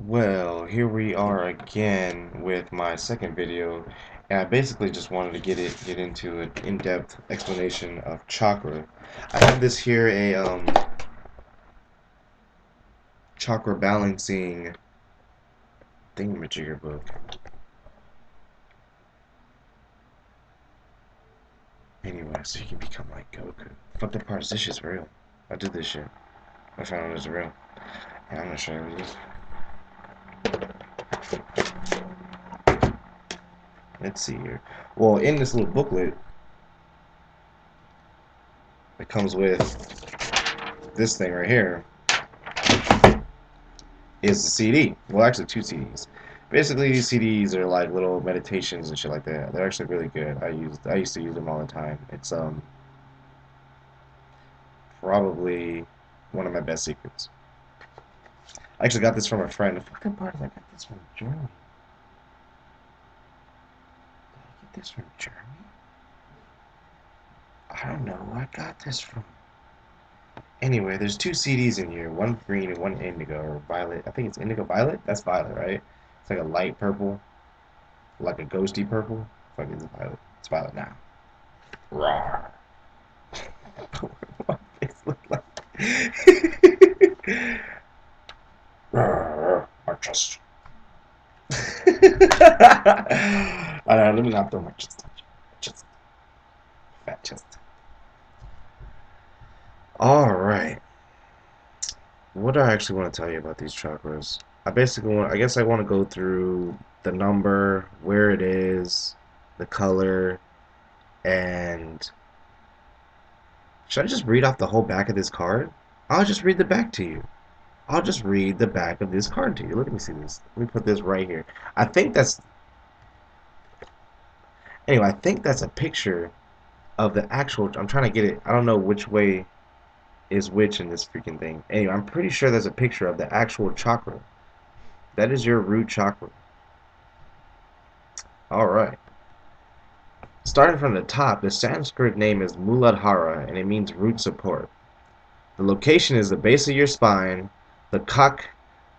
Well, here we are again with my second video, and I basically just wanted to get into an in-depth explanation of chakra. I have this here a chakra balancing thingamajigger book. Anyway, so you can become like Goku. Fuck that part, this shit's real. I did this shit. I found it was real. And I'm gonna share it with you. Let's see here. Well, in this little booklet, it comes with this thing right here. Is a CD. Well, actually, two CDs. Basically, these CDs are like little meditations and shit like that. They're actually really good. I used to use them all the time. It's probably one of my best secrets. I actually got this from a friend. The fucking part is I got this from Germany. Did I get this from Germany? I don't know who I got this from. Anyway, there's two CDs in here. One green and one indigo or violet. I think it's indigo violet. That's violet, right? It's like a light purple, like a ghosty purple. Fuck, it's violet. It's violet now. Rawr. What my face look like? Rawr. My chest. Alright, let me not throw my chest. Chest. Fat chest. Alright. What do I actually want to tell you about these chakras? I guess I want to go through the number, where it is, the color, and should I just read off the whole back of this card? I'll just read the back to you. I'll just read the back of this card to you. Let me see this. Let me put this right here. I think that's Anyway, I think that's a picture of the actual. I'm trying to get it. I don't know which way is which in this freaking thing. Anyway, I'm pretty sure there's a picture of the actual chakra. That is your root chakra. All right. Starting from the top, the Sanskrit name is Muladhara, and it means root support. The location is the base of your spine, the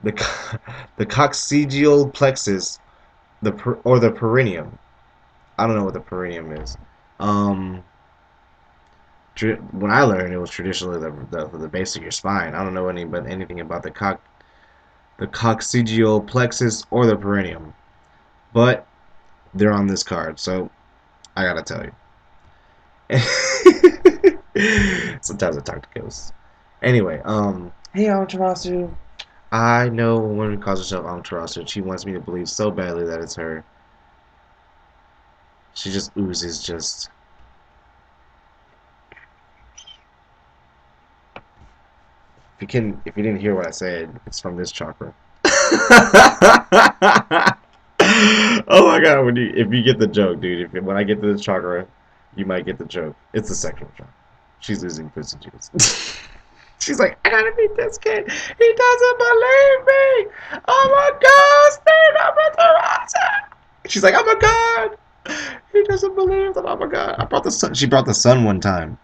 the, the coccygeal plexus, or the perineum. I don't know what the perineum is. Um, when I learned, it was traditionally the base of your spine. I don't know anything about the coccygeal plexus or the perineum, but they're on this card, so I gotta tell you. Sometimes I talk to ghosts. Anyway, hey Amaterasu. I know a woman who calls herself Amaterasu. She wants me to believe so badly that it's her. She just oozes just. If you didn't hear what I said, it's from this chakra. Oh my god! If you get the joke, dude, when I get to this chakra, you might get the joke. It's a sexual chakra. She's losing pussy juice. She's like, I gotta meet this kid. He doesn't believe me. I'm a ghost, dude. I'm a Tarasa. She's like, I'm a god. He doesn't believe that I'm a god. I brought the sun. She brought the sun one time.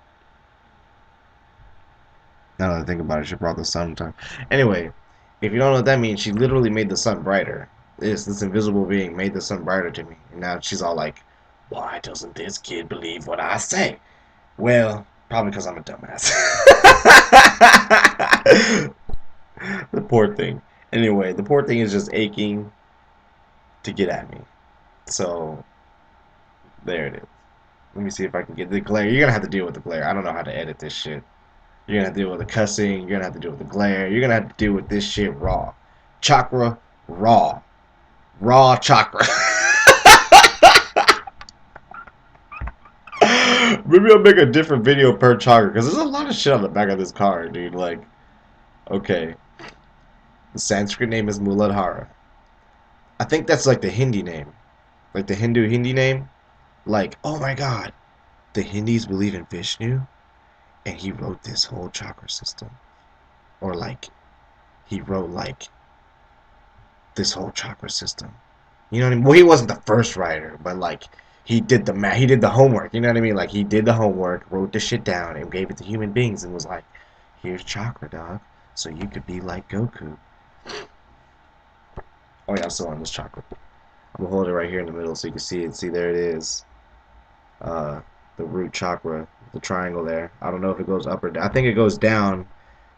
Now that I think about it, she brought the sun one time. Anyway, if you don't know what that means, she literally made the sun brighter. This invisible being made the sun brighter to me. And now she's all like, why doesn't this kid believe what I say? Well, probably because I'm a dumbass. The poor thing. Anyway, the poor thing is just aching to get at me. So, there it is. Let me see if I can get the glare. You're gonna have to deal with the glare. I don't know how to edit this shit. You're gonna have to deal with the cussing. You're gonna have to deal with the glare. You're gonna have to deal with this shit raw. Chakra raw. Raw chakra. Maybe I'll make a different video per chakra because there's a lot of shit on the back of this card, dude. Like, okay. The Sanskrit name is Muladhara. I think that's like the Hindi name. Like the Hindi name. Like, oh my god. The Hindis believe in Vishnu and he wrote this whole chakra system. Or like, he wrote like this whole chakra system. You know what I mean? Well, he wasn't the first writer, but like he did the homework. You know what I mean? Like he did the homework, wrote the shit down, and gave it to human beings, and was like, "Here's chakra, dog, so you could be like Goku." Oh yeah, I'm still on this chakra. I'm gonna hold it right here in the middle so you can see it. See, there it is. Uh, the root chakra, the triangle there. I don't know if it goes up or down. I think it goes down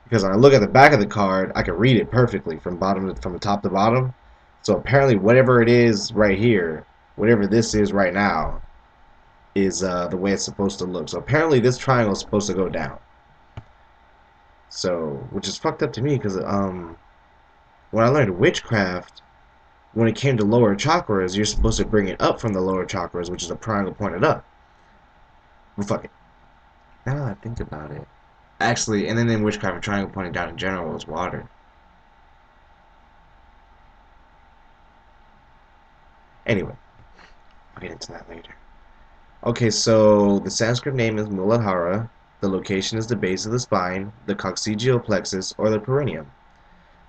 because when I look at the back of the card, I can read it perfectly from the top to bottom. So apparently, whatever it is right here, whatever this is right now, is the way it's supposed to look. So apparently, this triangle is supposed to go down. So, which is fucked up to me because when I learned witchcraft, when it came to lower chakras, you're supposed to bring it up from the lower chakras, which is a triangle pointed up. Well, fuck it. Now that I think about it. Actually, and then in witchcraft, a triangle pointing down in general is water. Anyway, I'll get into that later. Okay, so the Sanskrit name is Muladhara. The location is the base of the spine, the coccygeal plexus, or the perineum.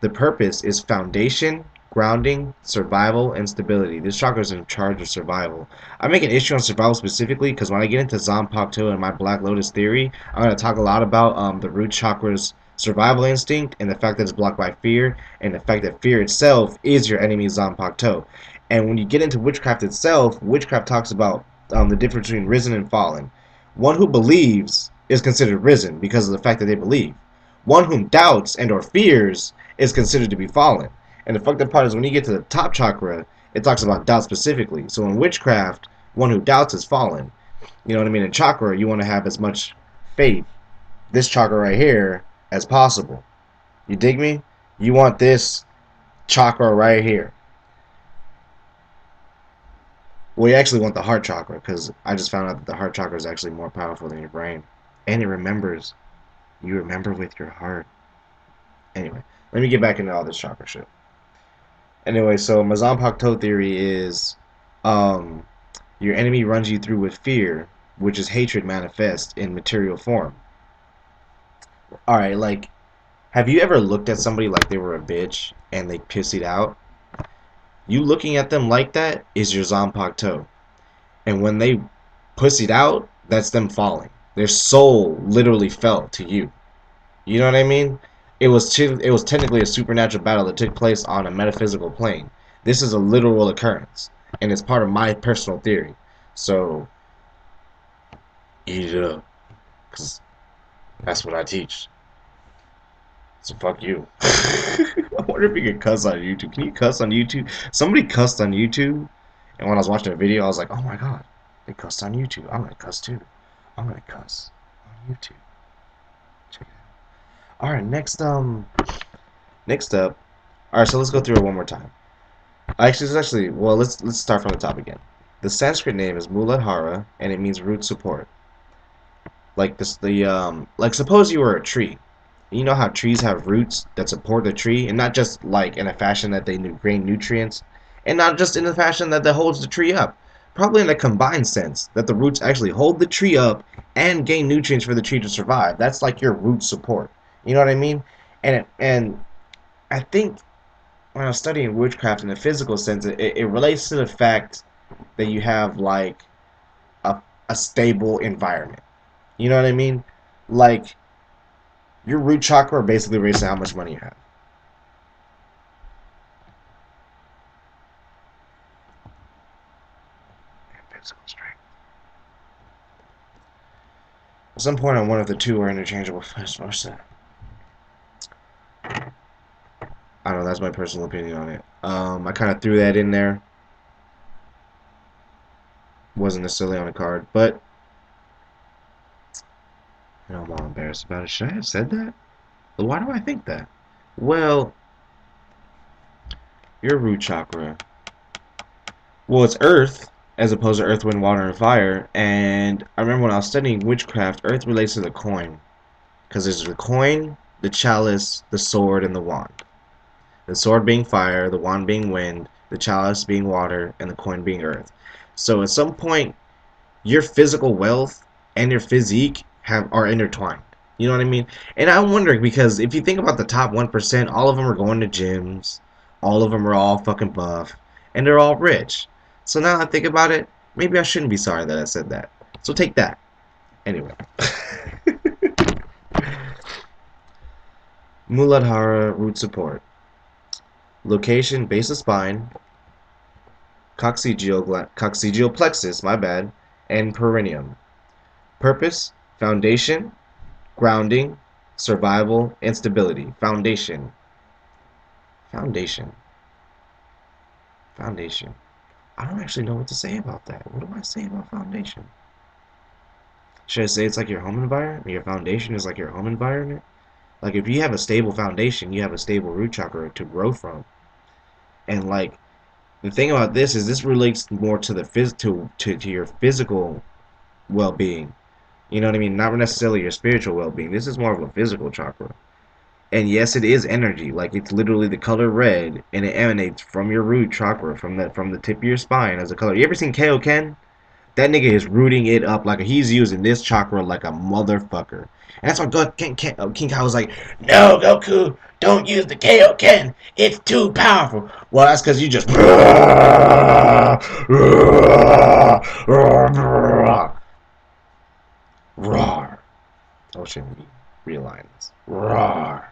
The purpose is foundation, grounding, survival, and stability. This chakra is in charge of survival. I make an issue on survival specifically because when I get into Zanpakuto and my Black Lotus theory, I'm going to talk a lot about the root chakra's survival instinct and the fact that it's blocked by fear and the fact that fear itself is your enemy Zanpakuto. And when you get into witchcraft itself, witchcraft talks about the difference between risen and fallen. One who believes is considered risen because of the fact that they believe. One whom doubts and or fears is considered to be fallen. And the fucked up part is when you get to the top chakra, it talks about doubt specifically. So in witchcraft, one who doubts is fallen. You know what I mean? In chakra, you want to have as much faith, this chakra right here, as possible. You dig me? You want this chakra right here. Well, you actually want the heart chakra because I just found out that the heart chakra is actually more powerful than your brain. And it remembers. You remember with your heart. Anyway, let me get back into all this chakra shit. Anyway, so my Zanpakuto theory is um, your enemy runs you through with fear, which is hatred manifest in material form. Alright, like, have you ever looked at somebody like they were a bitch and they pissied out? You looking at them like that is your Zanpakuto. And when they pussied out, that's them falling. Their soul literally fell to you. You know what I mean? It was technically a supernatural battle that took place on a metaphysical plane. This is a literal occurrence, and it's part of my personal theory. So eat it up, cause that's what I teach. So fuck you. I wonder if you can cuss on YouTube. Can you cuss on YouTube? Somebody cussed on YouTube, and when I was watching a video, I was like, oh my god, they cussed on YouTube. I'm gonna cuss too. I'm gonna cuss on YouTube. Check it out. All right, next up. All right, so let's go through it one more time. Well, let's start from the top again. The Sanskrit name is Muladhara, and it means root support. Like suppose you were a tree. You know how trees have roots that support the tree, and not just like in a fashion that they gain nutrients, and not just in a fashion that holds the tree up. Probably in a combined sense that the roots actually hold the tree up and gain nutrients for the tree to survive. That's like your root support. You know what I mean? And I think when I was studying witchcraft in a physical sense, it relates to the fact that you have like a, a stable environment. You know what I mean? Like your root chakra basically relates to how much money you have. Physical strength. At some point, on one of the two are interchangeable. I don't know. That's my personal opinion on it. I kind of threw that in there. Wasn't necessarily on a card, but I'm all embarrassed about it. Should I have said that? Why do I think that? Well, your root chakra. Well, it's earth as opposed to earth, wind, water, and fire. And I remember when I was studying witchcraft, earth relates to the coin. Because there's the coin, the chalice, the sword, and the wand. The sword being fire, the wand being wind, the chalice being water, and the coin being earth. So at some point, your physical wealth and your physique are intertwined. You know what I mean? And I'm wondering because if you think about the top 1%, all of them are going to gyms, all of them are all fucking buff, and they're all rich. So now I think about it, maybe I shouldn't be sorry that I said that. So take that. Anyway. Muladhara root support. Location, base of spine, coccygeal plexus, my bad, and perineum. Purpose, foundation, grounding, survival, and stability. Foundation. Foundation. Foundation. I don't actually know what to say about that. What do I say about foundation? Should I say it's like your home environment? Your foundation is like your home environment? Like if you have a stable foundation, you have a stable root chakra to grow from. And like the thing about this is this relates more to the to your physical well-being. You know what I mean? Not necessarily your spiritual well-being. This is more of a physical chakra. And yes, it is energy. Like it's literally the color red, and it emanates from your root chakra, from the tip of your spine as a color. You ever seen Kaioken? That nigga is rooting it up like he's using this chakra like a motherfucker. And that's why King Kai was like, "No, Goku, don't use the Kaioken. It's too powerful." Well, that's because you just roar. Oh shit, realign this. Roar.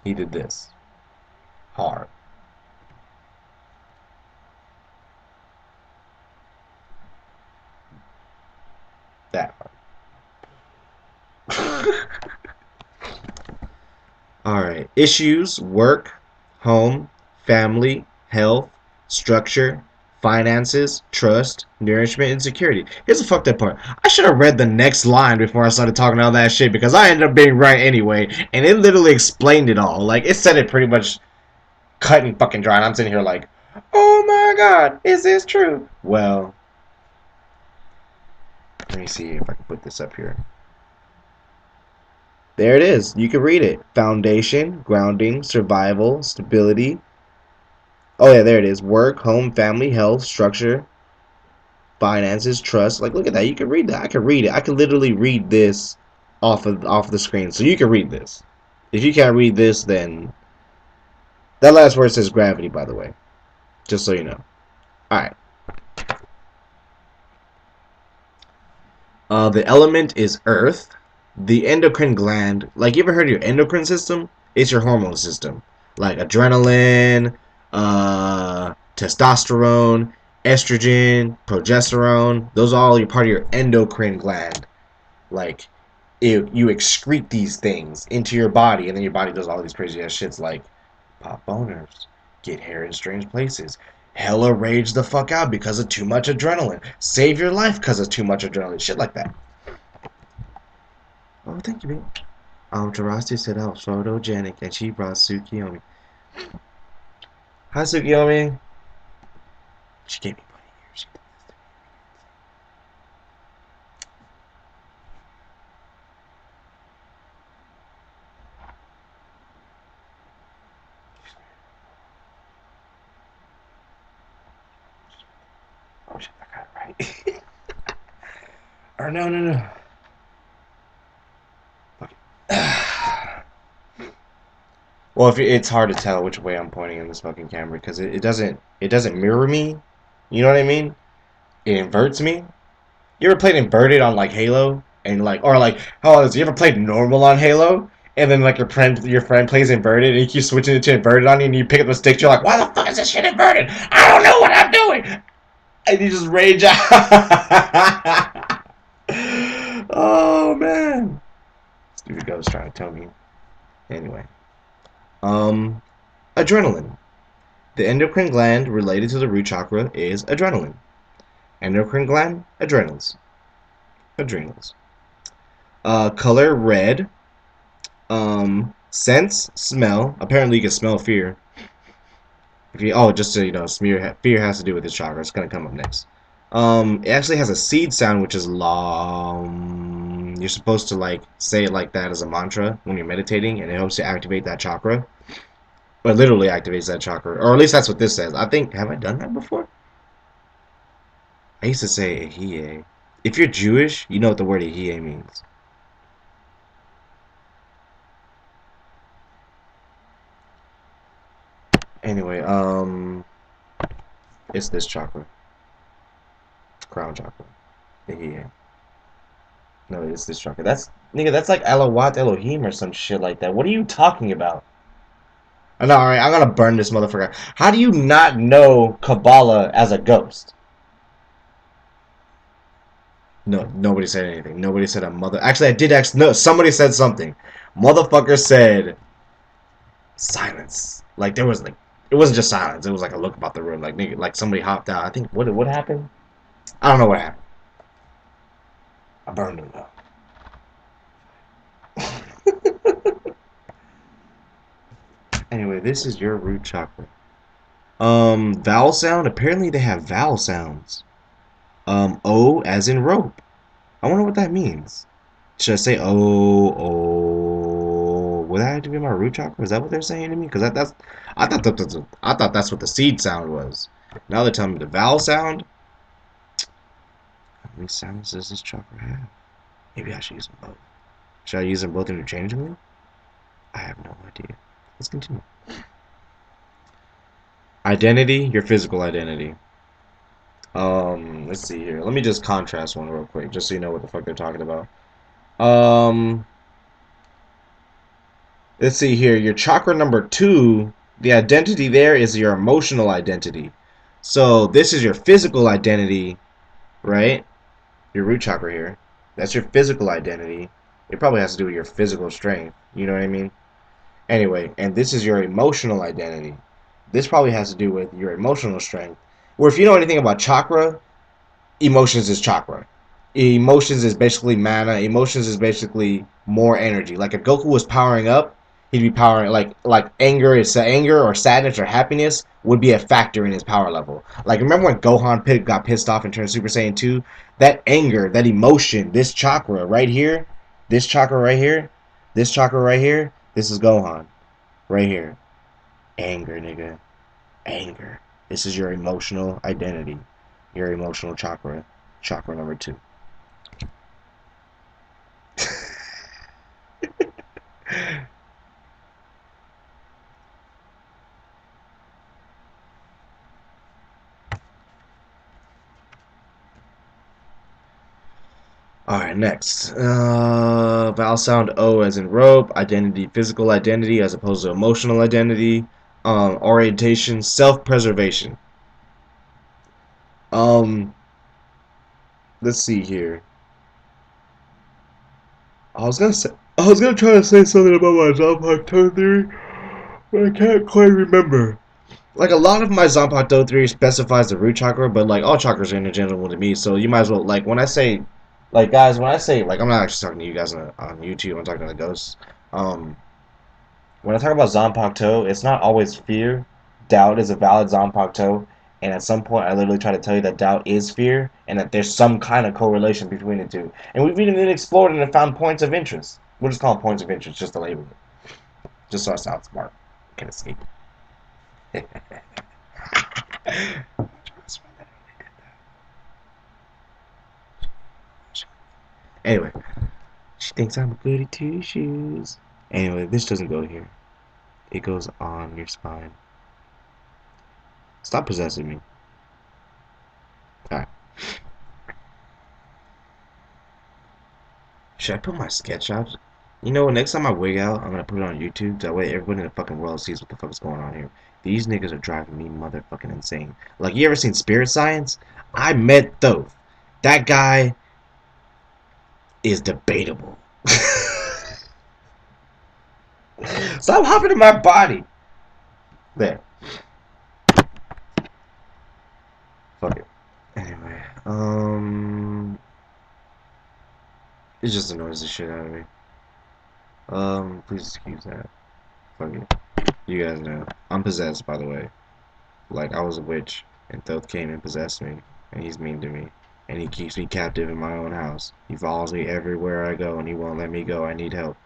He did this hard. That hard. Alright. Issues, work, home, family, health, structure, finances, trust, nourishment, and security. Here's the fucked up part. I should have read the next line before I started talking all that shit because I ended up being right anyway. And it literally explained it all. Like, it said it pretty much cut and fucking dry. And I'm sitting here like, oh my god, is this true? Well, let me see if I can put this up here. There it is. You can read it. Foundation, grounding, survival, stability. Oh yeah, there it is. Work, home, family, health, structure, finances, trust. Like look at that. You can read that. I can read it. I can literally read this off the screen. So you can read this. If you can't read this, then that last word says gravity, by the way. Just so you know. Alright. The element is earth. The endocrine gland, like you ever heard of your endocrine system? It's your hormone system. Like adrenaline, testosterone, estrogen, progesterone. Those are all your part of your endocrine gland. Like you excrete these things into your body, and then your body does all these crazy ass shits like pop boners, get hair in strange places, hella rage the fuck out because of too much adrenaline, save your life because of too much adrenaline, shit like that. Oh, thank you, babe. Tarasti said I was photogenic, and she brought Tsukiyomi. Hi, Tsukiyomi. She gave me bunny ears. Oh shit, I got it right. Or no, no, no. Well, if it's hard to tell which way I'm pointing in this fucking camera because it doesn't mirror me. You know what I mean? It inverts me. You ever played inverted on like Halo and like or like oh you ever played normal on Halo and then like your friend plays inverted and you keep switching it to inverted on you and you pick up the stick you're like why the fuck is this shit inverted? I don't know what I'm doing and you just rage out. Oh man, stupid ghost trying to tell me. Anyway, um, adrenaline. The endocrine gland related to the root chakra is adrenaline. Endocrine gland, adrenals. Adrenals. Color red. Sense, smell. Apparently, you can smell fear. Just so you know, fear has to do with this chakra. It's gonna come up next. It actually has a seed sound, which is LOM. You're supposed to like say it like that as a mantra when you're meditating, and it helps to activate that chakra. But literally activates that chakra, or at least that's what this says. I think have I done that before? I used to say Ehiye. If you're Jewish, you know what the word Ehiye means. Anyway, it's this chakra, crown chakra, Ehiye. No, it's this chakra. That's nigga. That's like Alawat Elohim or some shit like that. What are you talking about? I know, alright, I'm gonna burn this motherfucker. How do you not know Kabbalah as a ghost? No, nobody said anything. Nobody said a mother. Actually, I did actually. No, somebody said something. Motherfucker said silence. Like there was like, it wasn't just silence. It was like a look about the room. Like nigga, like somebody hopped out. I think what happened? I don't know what happened. I burned him though. Anyway, this is your root chakra. Vowel sound. Apparently they have vowel sounds. O as in rope. I wonder what that means. Should I say oh? Would that have to be my root chakra? Is that what they're saying to me? Because that's I thought that's what the seed sound was. Now they're telling me the vowel sound. How many sounds does this chakra have? Maybe I should use them both. Should I use them both interchangeably? I have no idea. Let's continue. Identity, your physical identity. Let's see here. Let me just contrast one real quick, just so you know what the fuck they're talking about. Um, let's see here. Your chakra number 2, the identity there is your emotional identity. So this is your physical identity, right? Your root chakra here. That's your physical identity. It probably has to do with your physical strength. You know what I mean? Anyway, and this is your emotional identity. This probably has to do with your emotional strength. Where if you know anything about chakra, emotions is chakra. Emotions is basically mana. Emotions is basically more energy. Like if Goku was powering up, he'd be powering like anger is anger or sadness or happiness would be a factor in his power level. Like remember when Gohan got pissed off and turned Super Saiyan 2? That anger, that emotion, this chakra right here, this chakra right here, this chakra right here, this is Gohan right here. Anger, nigga. Anger. This is your emotional identity. Your emotional chakra. Chakra number 2. Alright, next. Vowel sound O as in rope. Identity, physical identity as opposed to emotional identity. Orientation, self-preservation. Um, let's see here. I was gonna try to say something about my Zanpakuto theory, but I can't quite remember. Like a lot of my Zanpakuto theory specifies the root chakra, but like all chakras are interchangeable to me. So you might as well like when I say, like guys, when I say like I'm not actually talking to you guys on YouTube. I'm talking to the ghosts. Um, when I talk about Zanpakuto, it's not always fear. Doubt is a valid Zanpakuto, and at some point I literally try to tell you that doubt is fear, and that there's some kind of correlation between the two. And we've even explored and found points of interest. We'll just call them points of interest, just to label it, just so I sound smart. Can escape. Anyway, she thinks I'm a goody two shoes. Anyway, this doesn't go here. It goes on your spine. Stop possessing me. Alright. Should I put my sketch out? You know, next time I wig out, I'm gonna put it on YouTube. That way everybody in the fucking world sees what the fuck is going on here. These niggas are driving me motherfucking insane. Like, you ever seen Spirit Science? I met Thoth. That guy is debatable. Stop hopping in my body. There. Fuck it. Anyway, it just annoys the shit out of me. Please excuse that. Fuck it. You guys know. I'm possessed, by the way. Like, I was a witch, and Thoth came and possessed me, and he's mean to me. And he keeps me captive in my own house. He follows me everywhere I go, and he won't let me go. I need help.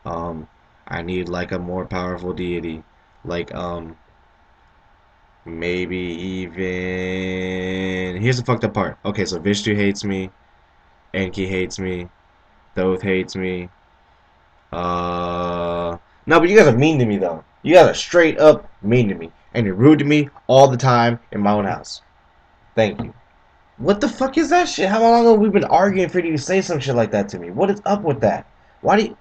Um, I need, like, a more powerful deity. Like, maybe even... Here's the fucked up part. Okay, so Vishnu hates me. Enki hates me. Thoth hates me. No, but you guys are mean to me, though. You guys are straight up mean to me. And you're rude to me all the time in my own house. Thank you. What the fuck is that shit? How long have we been arguing for you to say some shit like that to me? What is up with that? Why do you...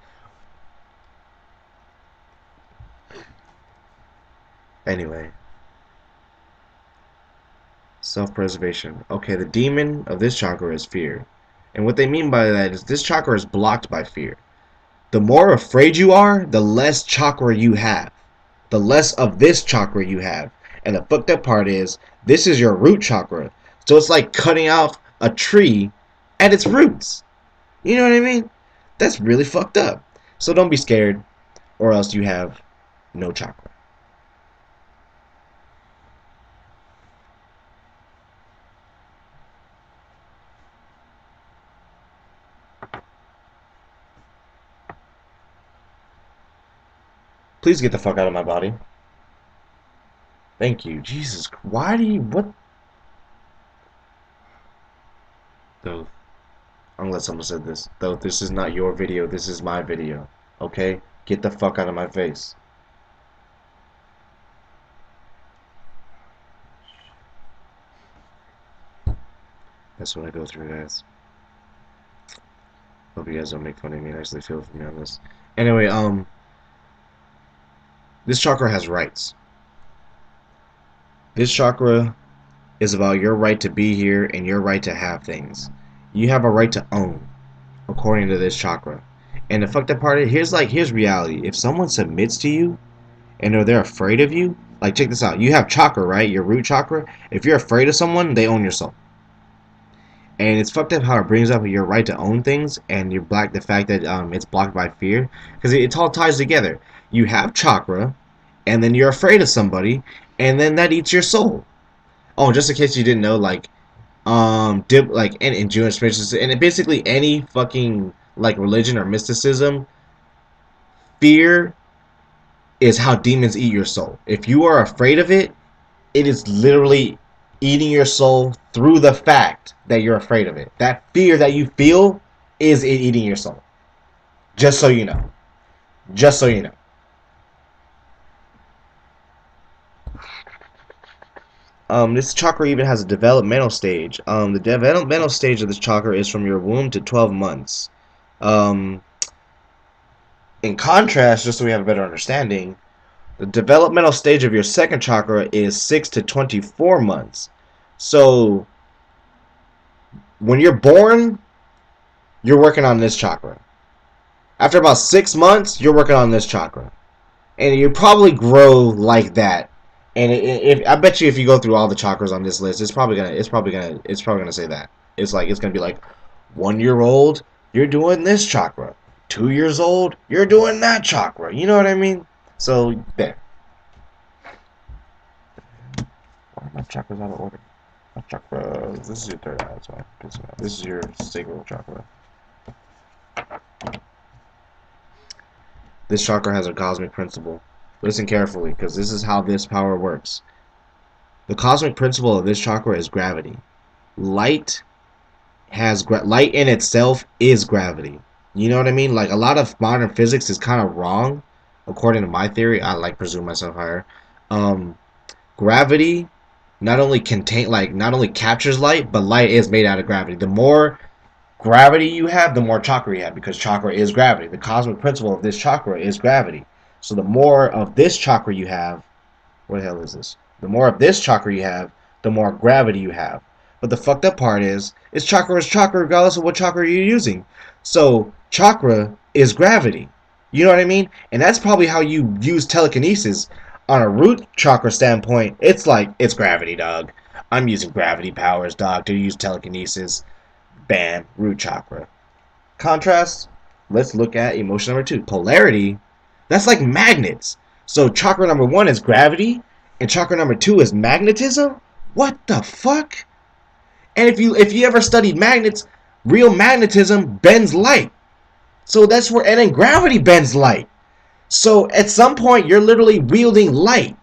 Anyway, self-preservation. Okay, the demon of this chakra is fear. And what they mean by that is this chakra is blocked by fear. The more afraid you are, the less chakra you have. The less of this chakra you have. And the fucked up part is, this is your root chakra. So it's like cutting off a tree at its roots. You know what I mean? That's really fucked up. So don't be scared, or else you have no chakra. Please get the fuck out of my body. Thank you. Jesus, why do you... What? Though, I'm gonna let someone say this. Though, this is not your video. This is my video. Okay? Get the fuck out of my face. That's what I go through, guys. Hope you guys don't make fun of me and actually feel for me on this. Anyway, this chakra has rights. This chakra is about your right to be here and your right to have things. You have a right to own, according to this chakra. And the fucked up part is, here's reality. If someone submits to you and they're afraid of you, like check this out. You have chakra, right? Your root chakra. If you're afraid of someone, they own your soul. And it's fucked up how it brings up your right to own things and the fact that it's blocked by fear, because it all ties together. You have chakra, and then you're afraid of somebody, and then that eats your soul. Oh, just in case you didn't know, like in Jewish mysticism, and basically any fucking like religion or mysticism, fear is how demons eat your soul. If you are afraid of it, it is literally eating your soul through the fact that you're afraid of it. That fear that you feel is it eating your soul. Just so you know. Just so you know. This chakra even has a developmental stage. The developmental stage of this chakra is from your womb to 12 months. In contrast, just so we have a better understanding, the developmental stage of your second chakra is 6 to 24 months. So, when you're born, you're working on this chakra. After about 6 months, you're working on this chakra. And you probably grow like that. And I bet you if you go through all the chakras on this list, it's probably gonna say that. It's gonna be like 1 year old, you're doing this chakra. 2 years old, you're doing that chakra. You know what I mean? So there. Why are my chakras out of order? My chakra. This is your third eye. So this is your sacral chakra. This chakra has a cosmic principle. Listen carefully, because this is how this power works. The cosmic principle of this chakra is gravity. Light in itself is gravity. You know what I mean? Like, a lot of modern physics is kind of wrong, according to my theory. I presume myself higher. Gravity not only captures light, but light is made out of gravity. The more gravity you have, the more chakra you have, because chakra is gravity. The cosmic principle of this chakra is gravity. So the more of this chakra you have, what the hell is this? The more of this chakra you have, the more gravity you have. But the fucked up part is chakra regardless of what chakra you're using. So chakra is gravity. You know what I mean? And that's probably how you use telekinesis. On a root chakra standpoint, it's gravity, dog. I'm using gravity powers, dog, to use telekinesis. Bam, root chakra. Contrast, let's look at emotion number 2. Polarity, that's like magnets. So chakra number 1 is gravity, and chakra number 2 is magnetism? What the fuck? And if you ever studied magnets, real magnetism bends light. So that's where, and then gravity bends light. So at some point, you're literally wielding light.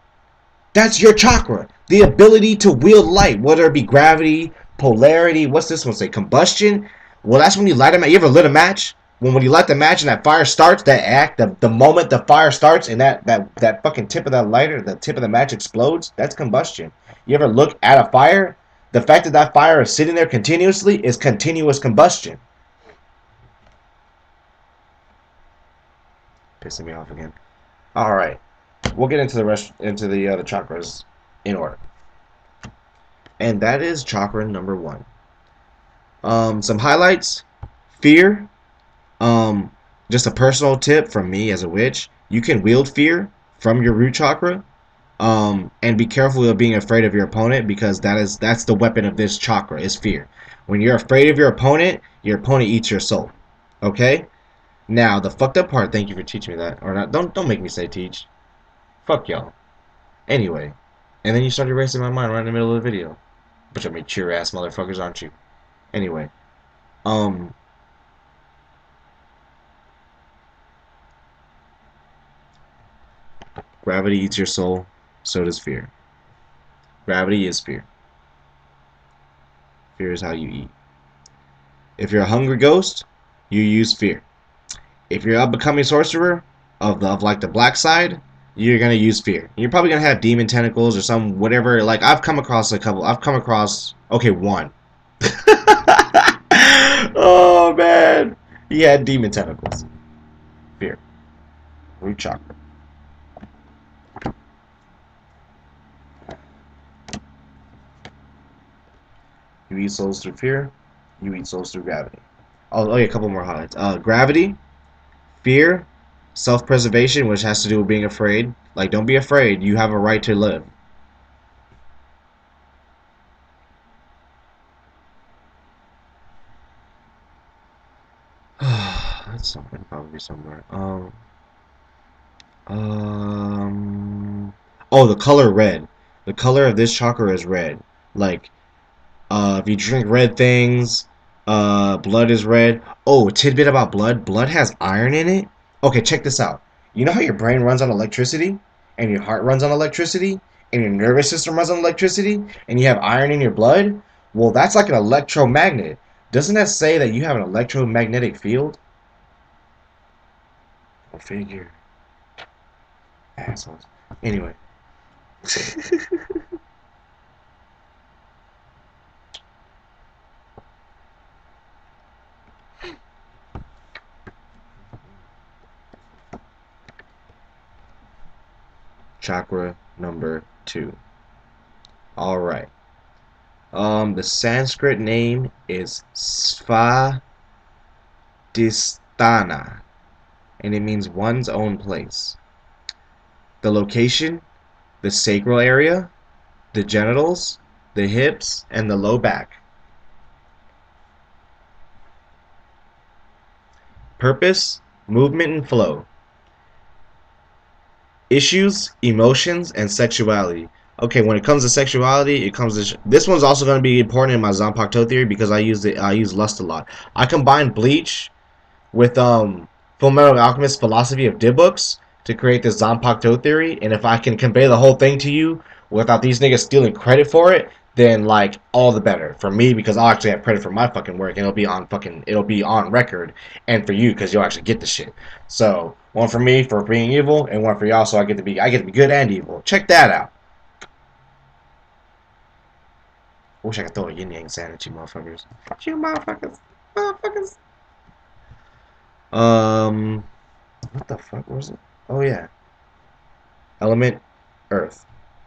That's your chakra. The ability to wield light, whether it be gravity, polarity, what's this one say? Combustion? Well, that's when you light a match. You ever lit a match? When you light the match and that fire starts, that act, the moment the fire starts and that fucking tip of that lighter, the tip of the match explodes, that's combustion. You ever look at a fire? The fact that fire is sitting there continuously is continuous combustion. Pissing me off again. Alright. we'll get into the chakras in order. And that is chakra number 1. Some highlights: fear. Um, just a personal tip from me as a witch: you can wield fear from your root chakra. And be careful of being afraid of your opponent, because that's the weapon of this chakra is fear. When you're afraid of your opponent eats your soul. Okay? Now the fucked up part. Thank you for teaching me that, or not. Don't make me say teach. Fuck y'all. Anyway, and then you started erasing my mind right in the middle of the video. Bunch of mature ass motherfuckers, aren't you? Anyway, um, gravity eats your soul. So does fear. Gravity is fear. Fear is how you eat. If you're a hungry ghost, you use fear. If you're a becoming sorcerer of like the black side, you're gonna use fear. You're probably gonna have demon tentacles or some whatever. Like I've come across a couple. I've come across one. Oh man, he had demon tentacles. Fear. Root chakra. You eat souls through fear. You eat souls through gravity. Oh yeah, a couple more highlights. Gravity, fear, self-preservation, which has to do with being afraid. Like, don't be afraid. You have a right to live. That's something probably somewhere. Oh, the color red. The color of this chakra is red. Like, if you drink red things, blood is red. Oh, a tidbit about blood. Blood has iron in it. Okay, check this out. You know how your brain runs on electricity, and your heart runs on electricity, and your nervous system runs on electricity, and you have iron in your blood? Well, that's like an electromagnet. Doesn't that say that you have an electromagnetic field? Go figure. Assholes. Anyway. Chakra number 2. Alright. The Sanskrit name is Svadhisthana, and it means one's own place. The location: the sacral area, the genitals, the hips, and the low back. Purpose: movement and flow. Issues: emotions and sexuality. Okay, when it comes to sexuality, it comes to this one's also going to be important in my Zanpakuto theory, because I use lust a lot. I combine bleach with Full Metal Alchemist philosophy of Dibbooks to create this Zanpakuto theory, and if I can convey the whole thing to you without these niggas stealing credit for it, then like all the better for me, because I'll actually have credit for my fucking work, and it'll be on record, and for you because you'll actually get the shit. So one for me for being evil, and one for y'all so I get to be good and evil. Check that out. Wish I could throw a yin yang sand at you motherfuckers. You motherfuckers. Motherfuckers. What the fuck was it? Oh yeah. Element: Earth.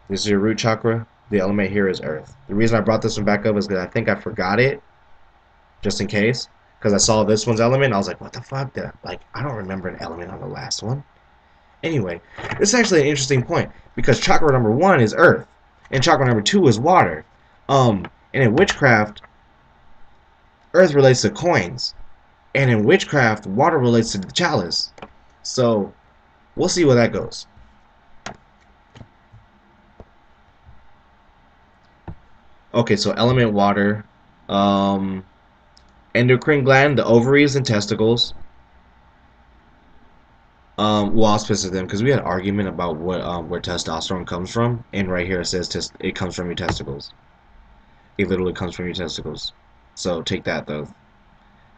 This is your root chakra. The element here is Earth. The reason I brought this one back up is because I think I forgot it, just in case. Because I saw this one's element, I was like, what the fuck? I don't remember an element on the last one. Anyway, this is actually an interesting point, because chakra number 1 is Earth, and chakra number 2 is water. And in witchcraft, Earth relates to coins, and in witchcraft, water relates to the chalice. So we'll see where that goes. Okay, so element water, endocrine gland, the ovaries and testicles. Well, I'll specify them because we had an argument about where testosterone comes from, and right here it says it comes from your testicles. It literally comes from your testicles. So take that, though.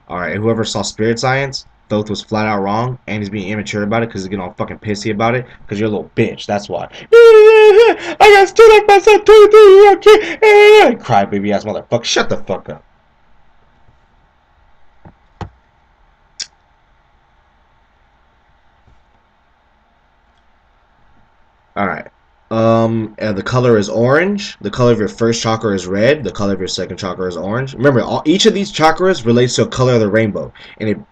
All right, and whoever saw Spirit Science, Thoth was flat out wrong, and he's being immature about it because he's getting all fucking pissy about it because you're a little bitch. That's why. I got stood up myself too. Cry baby ass motherfucker. Shut the fuck up. All right. And the color is orange. The color of your first chakra is red. The color of your second chakra is orange. Remember, each of these chakras relates to a color of the rainbow, and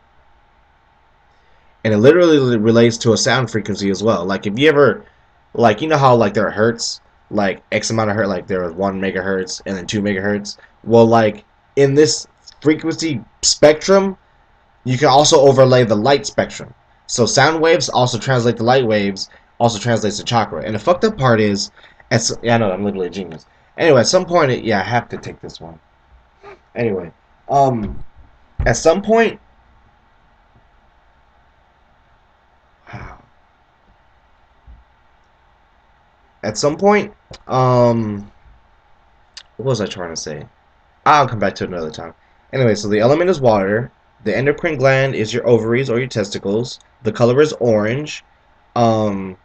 it literally relates to a sound frequency as well. Like if you ever, like you know how like there are hertz, like X amount of hertz, like there are 1 megahertz and then 2 megahertz. Well, like in this frequency spectrum, you can also overlay the light spectrum. So sound waves also translate to light waves, also translates to chakra. And the fucked up part is, yeah, I know I'm literally a genius. Anyway, at some point, yeah, I have to take this one. Anyway, um, at some point, at some point, um, what was I trying to say? I'll come back to it another time. Anyway, so the element is water. The endocrine gland is your ovaries or your testicles. The color is orange. Um,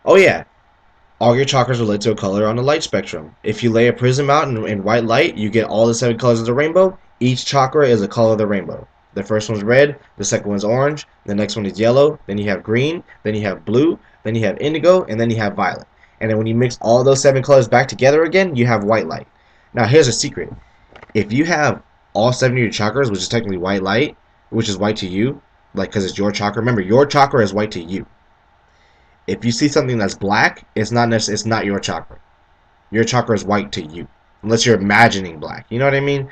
oh yeah, all your chakras relate to a color on the light spectrum. If you lay a prism out in white light, you get all the 7 colors of the rainbow. Each chakra is a color of the rainbow. The first one's red, the second one's orange, the next one is yellow, then you have green, then you have blue, then you have indigo, and then you have violet. And then when you mix all those 7 colors back together again, you have white light. Now here's a secret. If you have all 7 of your chakras, which is technically white light, which is white to you, like because it's your chakra. Remember, your chakra is white to you. If you see something that's black, it's not your chakra. Your chakra is white to you, unless you're imagining black. You know what I mean?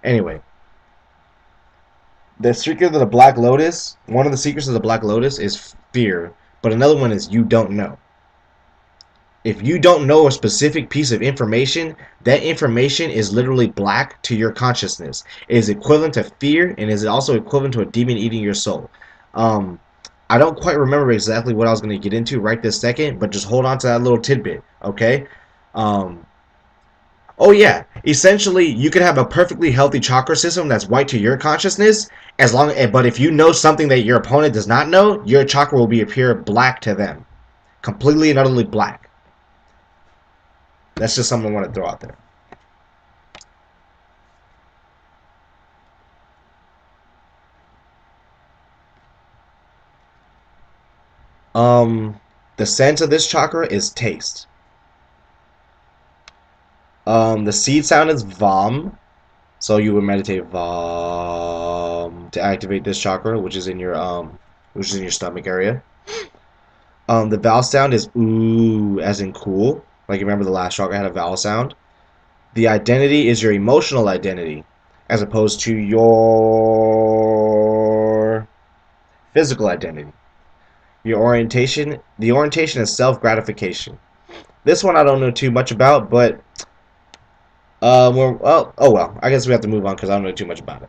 Anyway, the secret of the black lotus. One of the secrets of the black lotus is fear, but another one is you don't know. If you don't know a specific piece of information, that information is literally black to your consciousness. It is equivalent to fear, and is also equivalent to a demon eating your soul. Um, I don't quite remember exactly what I was going to get into right this second, but just hold on to that little tidbit, okay? Um, oh yeah, essentially, you could have a perfectly healthy chakra system that's white to your consciousness, but if you know something that your opponent does not know, your chakra will be appear black to them, completely and utterly black. That's just something I want to throw out there. Um, the sense of this chakra is taste. The seed sound is Vam, so you would meditate Vam to activate this chakra, which is in your stomach area. The vowel sound is Ooh, as in cool. Like you remember the last chakra had a vowel sound. The identity is your emotional identity, as opposed to your physical identity. The orientation is self-gratification. This one I don't know too much about, but oh well. I guess we have to move on because I don't know too much about it.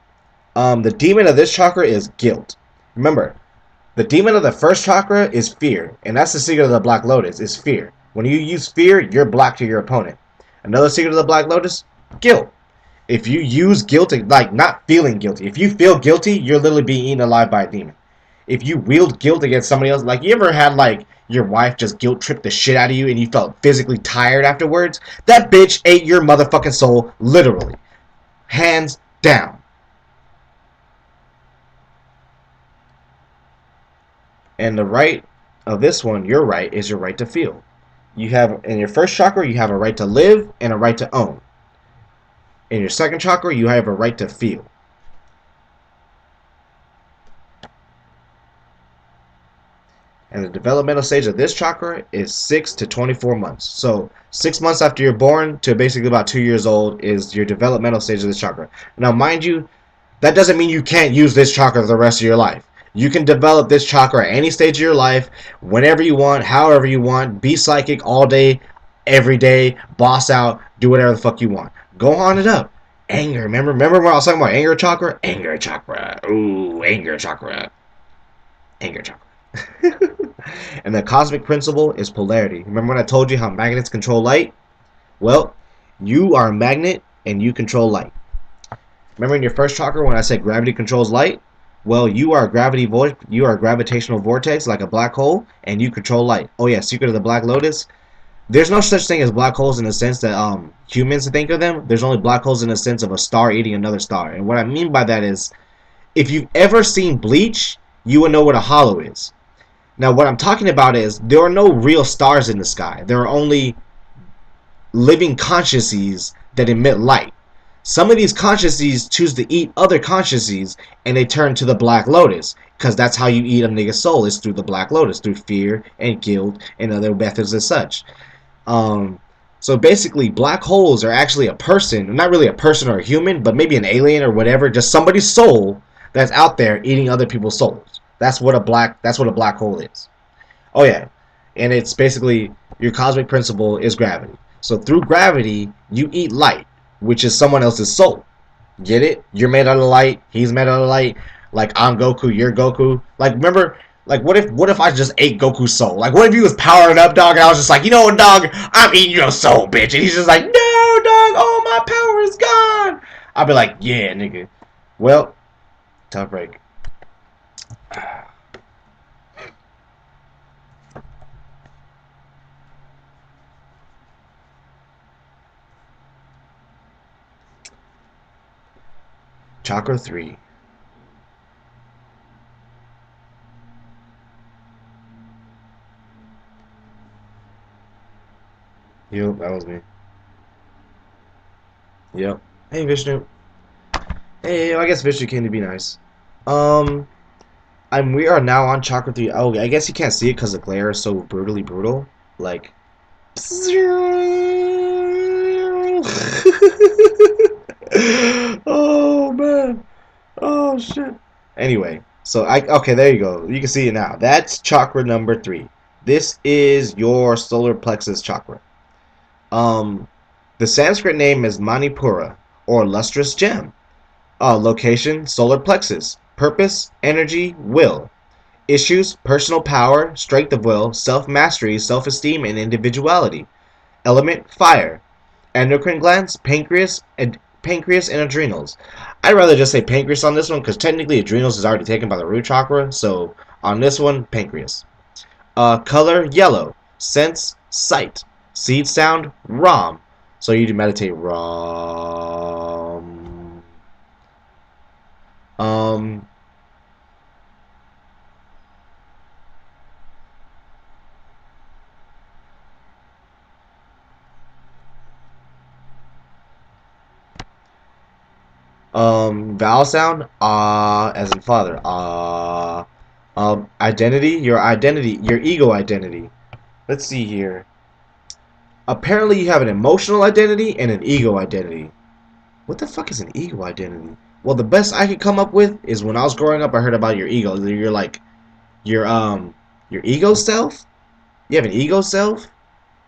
The demon of this chakra is guilt. Remember, the demon of the first chakra is fear, and that's the secret of the Black Lotus, is fear. When you use fear, you're black to your opponent. Another secret of the Black Lotus, guilt. If you use guilt, like not feeling guilty, if you feel guilty, you're literally being eaten alive by a demon. If you wield guilt against somebody else, like you ever had like your wife just guilt trip the shit out of you and you felt physically tired afterwards, that bitch ate your motherfucking soul, literally. Hands down. And the right of this one, your right, is your right to feel. You have, in your first chakra, you have a right to live and a right to own. In your second chakra, you have a right to feel. And the developmental stage of this chakra is 6 to 24 months. So 6 months after you're born to basically about 2 years old is your developmental stage of this chakra. Now, mind you, that doesn't mean you can't use this chakra for the rest of your life. You can develop this chakra at any stage of your life, whenever you want, however you want. Be psychic all day, every day. Boss out. Do whatever the fuck you want. Go on it up. Anger. Remember when I was talking about anger chakra? Anger chakra. Ooh, anger chakra. Anger chakra. And the cosmic principle is polarity. Remember when I told you how magnets control light? Well, you are a magnet and you control light. Remember in your first chakra when I said gravity controls light? Well, you are a gravitational vortex like a black hole, and you control light. Oh yeah, secret of the Black Lotus. There's no such thing as black holes in the sense that humans think of them. There's only black holes in the sense of a star eating another star. And what I mean by that is, if you've ever seen Bleach, you would know what a hollow is. Now, what I'm talking about is there are no real stars in the sky. There are only living consciousness that emit light. Some of these consciousness choose to eat other consciousness and they turn to the Black Lotus. Because that's how you eat a nigga's soul, is through the Black Lotus, through fear and guilt and other methods as such. Um, so basically, black holes are actually a person, not really a person or a human, but maybe an alien or whatever, just somebody's soul that's out there eating other people's souls. That's what a black hole is. Oh yeah, and it's basically your cosmic principle is gravity. So through gravity, you eat light, which is someone else's soul. Get it? You're made out of light. He's made out of light. Like I'm Goku, you're Goku. Like remember, like what if I just ate Goku's soul? Like what if he was powering up, dog, and I was just like, you know what, dog? I'm eating your soul, bitch. And he's just like, no, dog, all my power is gone. I'll be like, yeah, nigga. Well, tough break. Chakra 3. Yep, that was me. Yep. Hey, Vishnu. Hey, I guess Vishnu came to be nice. Um, we are now on Chakra 3. Oh, I guess you can't see it because the glare is so brutally brutal. Like, oh man. Oh shit. Anyway, so okay, there you go. You can see it now. That's chakra number 3. This is your solar plexus chakra. Um, the Sanskrit name is Manipura or lustrous gem. Location, solar plexus. Purpose, energy, will. Issues, personal power, strength of will, self-mastery, self-esteem, and individuality. Element, fire. Endocrine glands, pancreas and adrenals. I'd rather just say pancreas on this one because technically adrenals is already taken by the root chakra. So on this one, pancreas. Color, yellow. Sense, sight. Seed sound, ram. So you do meditate, ram. Um, vowel sound, as in father, identity, your ego identity. Let's see here. Apparently, you have an emotional identity and an ego identity. What the fuck is an ego identity? Well, the best I could come up with is when I was growing up, I heard about your ego. You're like your your ego self. You have an ego self.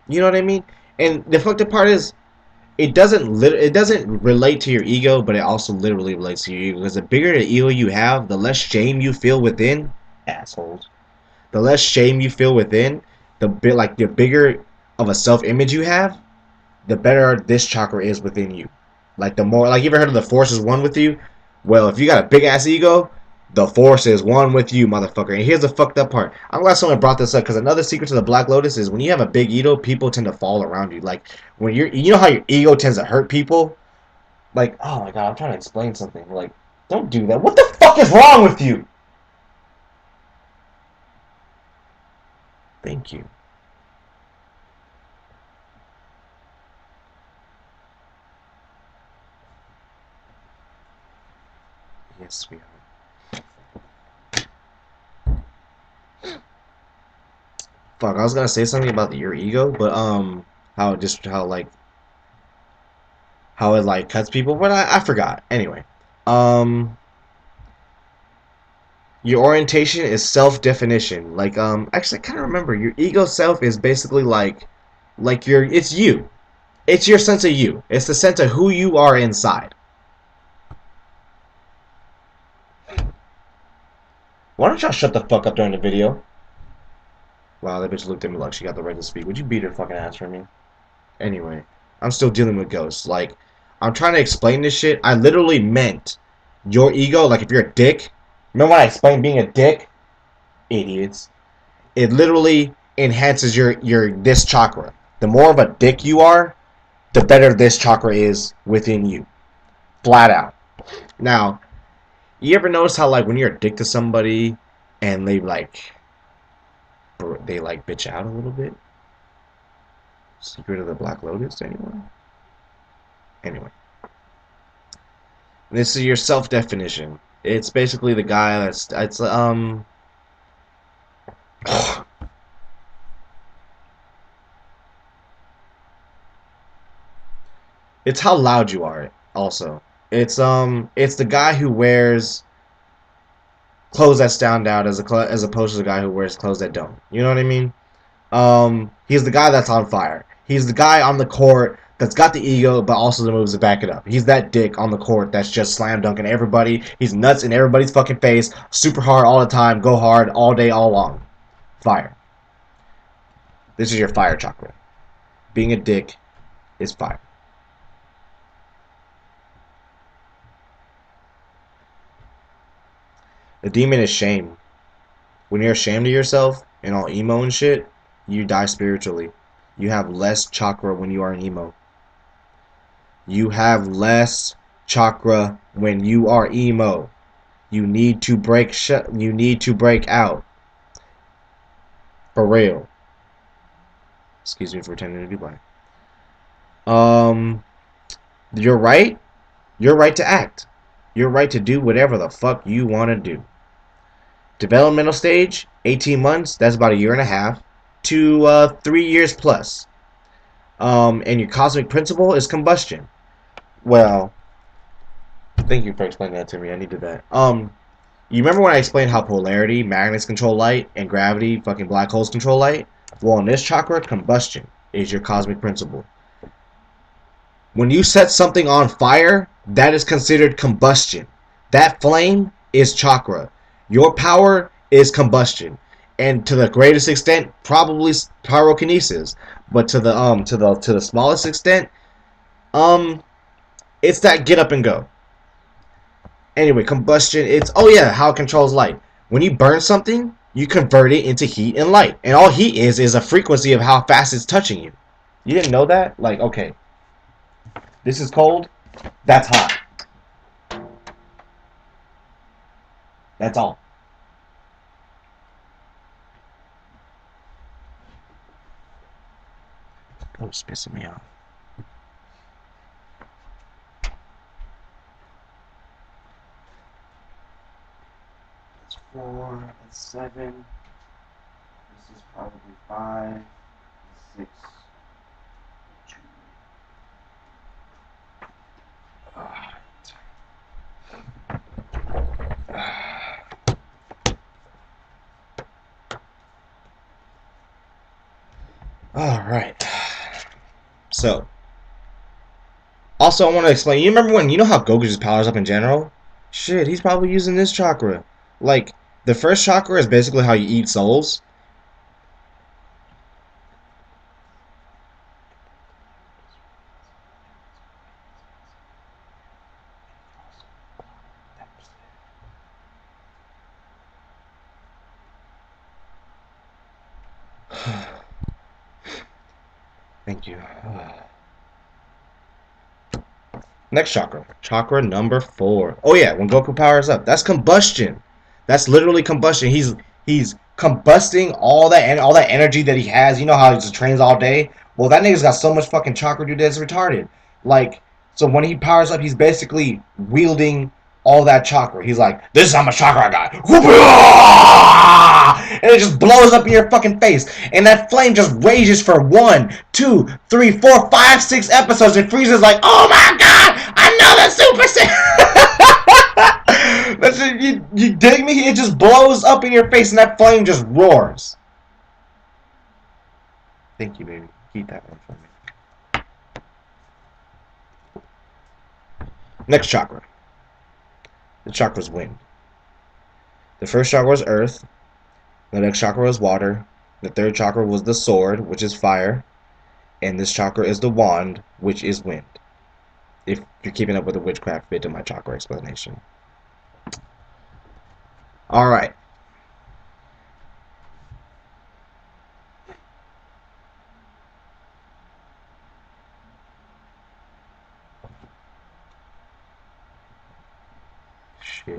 You know what I mean? And the fucked up part is it doesn't relate to your ego, but it also literally relates to your ego. Because the bigger the ego you have, the less shame you feel within. Assholes. The less shame you feel within, the bigger of a self image you have, the better this chakra is within you. Like the more, like you ever heard of the force is one with you? Well, if you got a big ass ego, the force is one with you, motherfucker. And here's the fucked up part. I'm glad someone brought this up because another secret to the Black Lotus is when you have a big ego, people tend to fall around you. Like when you know how your ego tends to hurt people. Like, oh my god, I'm trying to explain something. Like, don't do that. What the fuck is wrong with you? Thank you. Yes, sweetheart. Fuck, I was gonna say something about your ego, but how it like cuts people, but I forgot. Anyway, um, your orientation is self-definition. Like actually, I kind of remember your ego self is basically like it's you. It's your sense of you. It's the sense of who you are inside. Why don't y'all shut the fuck up during the video? Wow, that bitch looked at me like she got the right to speak. Would you beat her fucking ass for me? Anyway, I'm still dealing with ghosts. Like, I'm trying to explain this shit. I literally meant your ego. Like, if you're a dick. Remember when I explained being a dick? Idiots. It literally enhances your this chakra. The more of a dick you are, the better this chakra is within you. Flat out. Now, you ever notice how like when you're a dick to somebody and they like they like bitch out a little bit. Secret of the Black Lotus, anyone? Anyway, this is your self definition. It's basically the guy that's it's how loud you are. Also, it's the guy who wears clothes that stand out as opposed to the guy who wears clothes that don't. You know what I mean? He's the guy that's on fire. He's the guy on the court that's got the ego, but also the moves to back it up. He's that dick on the court that's just slam dunking everybody. He's nuts in everybody's fucking face, super hard all the time, go hard all day, all long. Fire. This is your fire chakra. Being a dick is fire. The demon is shame. When you're ashamed of yourself and all emo and shit, you die spiritually. You have less chakra when you are an emo. You have less chakra when you are emo. You need to you need to break out. For real. Excuse me for pretending to be blind. You're right. You're right to act. You're right to do whatever the fuck you want to do. Developmental stage, 18 months. That's about a year and a half to 3 years plus. And your cosmic principle is combustion. Well, thank you for explaining that to me. I needed that. You remember when I explained how polarity, magnets control light, and gravity, fucking black holes control light? Well, in this chakra, combustion is your cosmic principle. When you set something on fire, that is considered combustion. That flame is chakra. Your power is combustion, and to the greatest extent, probably pyrokinesis. But to the smallest extent, it's that get up and go. Anyway, combustion. It's how it controls light. When you burn something, you convert it into heat and light, and all heat is a frequency of how fast it's touching you. You didn't know that? Like, okay, this is cold. That's hot. That's all. Oh, it's pissing me off. That's 4. That's 7. This is probably 5. That's 6. 2. All right. So, also I want to explain. You remember you know how Goku just powers up in general? Shit, he's probably using this chakra. Like, the first chakra is basically how you eat souls. Thank you. Next chakra. Chakra number 4. Oh yeah, when Goku powers up. That's combustion. That's literally combustion. He's combusting all that energy that he has. You know how he just trains all day? Well, that nigga's got so much fucking chakra, dude, that's retarded. Like, so when he powers up, he's basically wielding all that chakra. He's like, this is how much chakra I got. And it just blows up in your fucking face. And that flame just rages for 1, 2, 3, 4, 5, 6 episodes. And Frieza's like, oh my god, another Super Saiyan. That's it, you dig me? It just blows up in your face and that flame just roars. Thank you, baby. Keep that one for me. Next chakra. The chakra's wind. The first chakra was earth. The next chakra was water. The third chakra was the sword, which is fire. And this chakra is the wand, which is wind. If you're keeping up with the witchcraft bit of my chakra explanation. Alright. Shit.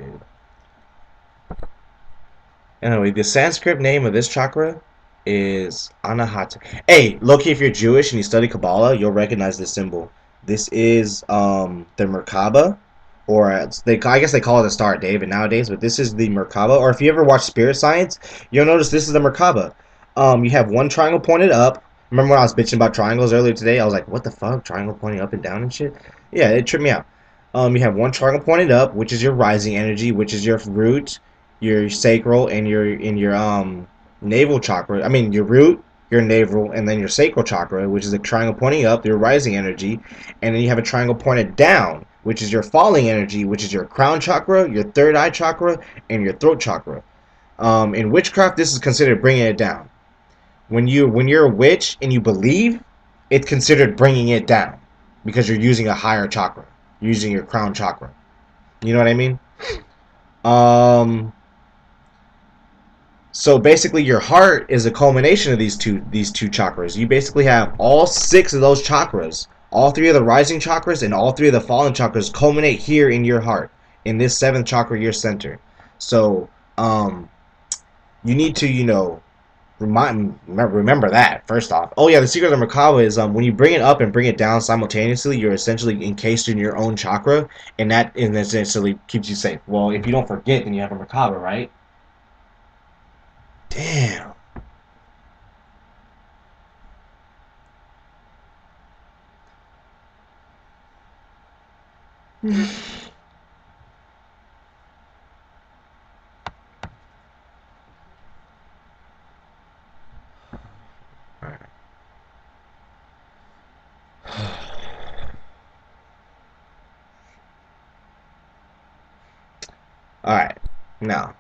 Anyway, the Sanskrit name of this chakra is Anahata. Hey, look, if you're Jewish and you study Kabbalah, you'll recognize this symbol. This is the Merkaba, or I guess they call it the Star of David nowadays, but this is the Merkaba. Or if you ever watch Spirit Science, you'll notice this is the Merkaba. You have one triangle pointed up. Remember when I was bitching about triangles earlier today? I was like, what the fuck? Triangle pointing up and down and shit? Yeah, it tripped me out. You have one triangle pointed up, which is your rising energy, which is your root, your sacral, and your navel chakra. I mean, your root, your navel, and then your sacral chakra, which is a triangle pointing up, your rising energy, and then you have a triangle pointed down, which is your falling energy, which is your crown chakra, your third eye chakra, and your throat chakra. In witchcraft, this is considered bringing it down. When you're a witch and you believe, it's considered bringing it down because you're using a higher chakra, using your crown chakra. You know what I mean? Um, So basically, your heart is a culmination of these two chakras. You basically have all six of those chakras, all three of the rising chakras and all three of the fallen chakras culminate here in your heart, in this seventh chakra, your center. So you need to remember that first off. Oh yeah, the secret of the Merkaba is when you bring it up and bring it down simultaneously, you're essentially encased in your own chakra, and that essentially keeps you safe. Well, if you don't forget, then you have a Merkaba, right? Damn. All right. Now,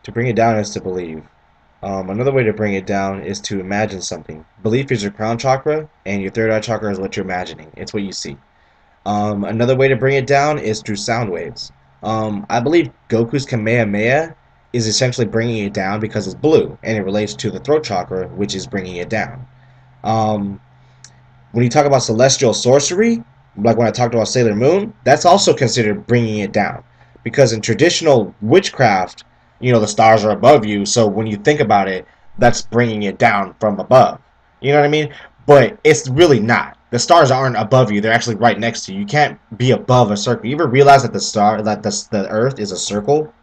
to bring it down is to believe. Another way to bring it down is to imagine something. Belief is your crown chakra, and your third eye chakra is what you're imagining. It's what you see. Another way to bring it down is through sound waves. I believe Goku's Kamehameha is essentially bringing it down because it's blue, and it relates to the throat chakra, which is bringing it down. Um, when you talk about celestial sorcery, like when I talked about Sailor Moon, that's also considered bringing it down. Because in traditional witchcraft, the stars are above you, so when you think about it, that's bringing it down from above. You know what I mean? But it's really not. The stars aren't above you, they're actually right next to you. You can't be above a circle. You ever realize that the earth is a circle?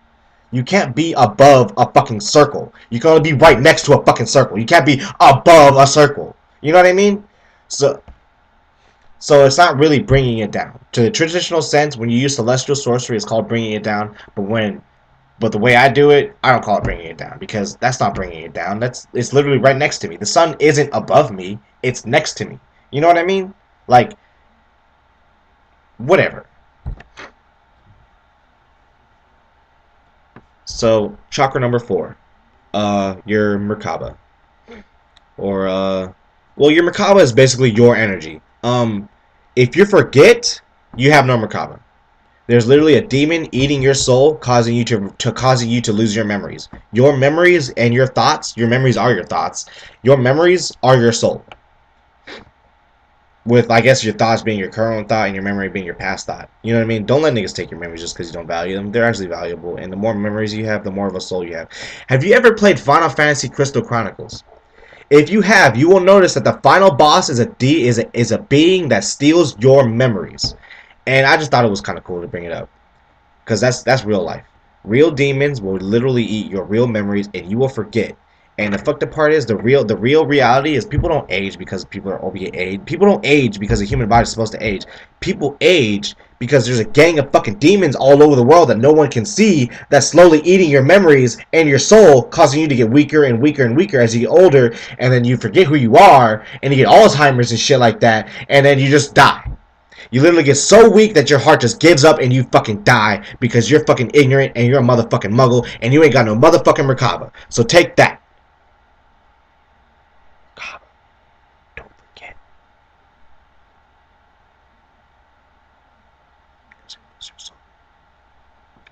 You can't be above a fucking circle. You can only be right next to a fucking circle. You can't be above a circle. You know what I mean? So so it's not really bringing it down. To the traditional sense, when you use celestial sorcery, it's called bringing it down. But the way I do it, I don't call it bringing it down because that's not bringing it down. It's literally right next to me. The sun isn't above me; it's next to me. You know what I mean? Like whatever. So chakra number 4, your Merkaba, or well, your Merkaba is basically your energy. If you forget, you have no Merkaba. There's literally a demon eating your soul, causing you to lose your memories. Your memories and your thoughts. Your memories are your thoughts. Your memories are your soul. With I guess your thoughts being your current thought and your memory being your past thought. You know what I mean? Don't let niggas take your memories just because you don't value them. They're actually valuable, and the more memories you have, the more of a soul you have. Have you ever played Final Fantasy Crystal Chronicles? If you have, you will notice that the final boss is a being that steals your memories. And I just thought it was kind of cool to bring it up because that's real life. Real demons will literally eat your real memories, and you will forget. And the fucked up part is the real reality is people don't age because people are opiate age. People don't age because the human body is supposed to age. People age because there's a gang of fucking demons all over the world that no one can see that's slowly eating your memories and your soul, causing you to get weaker and weaker and weaker as you get older, and then you forget who you are, and you get Alzheimer's and shit like that, and then you just die. You literally get so weak that your heart just gives up and you fucking die because you're fucking ignorant and you're a motherfucking muggle and you ain't got no motherfucking Merkaba. So take that. Merkaba. Don't forget.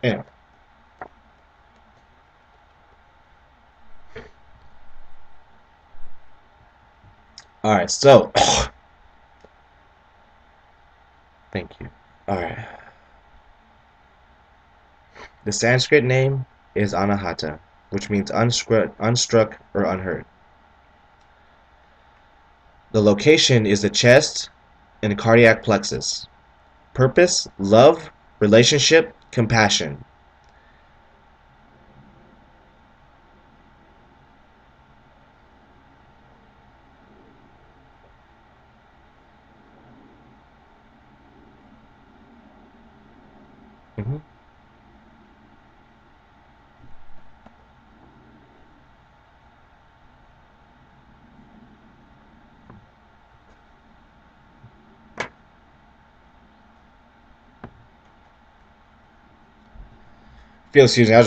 Anyway. Alright, so. Thank you. Alright. The Sanskrit name is Anahata. which means unstruck or unhurt. The location is the chest and cardiac plexus. Purpose, love, relationship, compassion. Hmm. Feel excuse me, I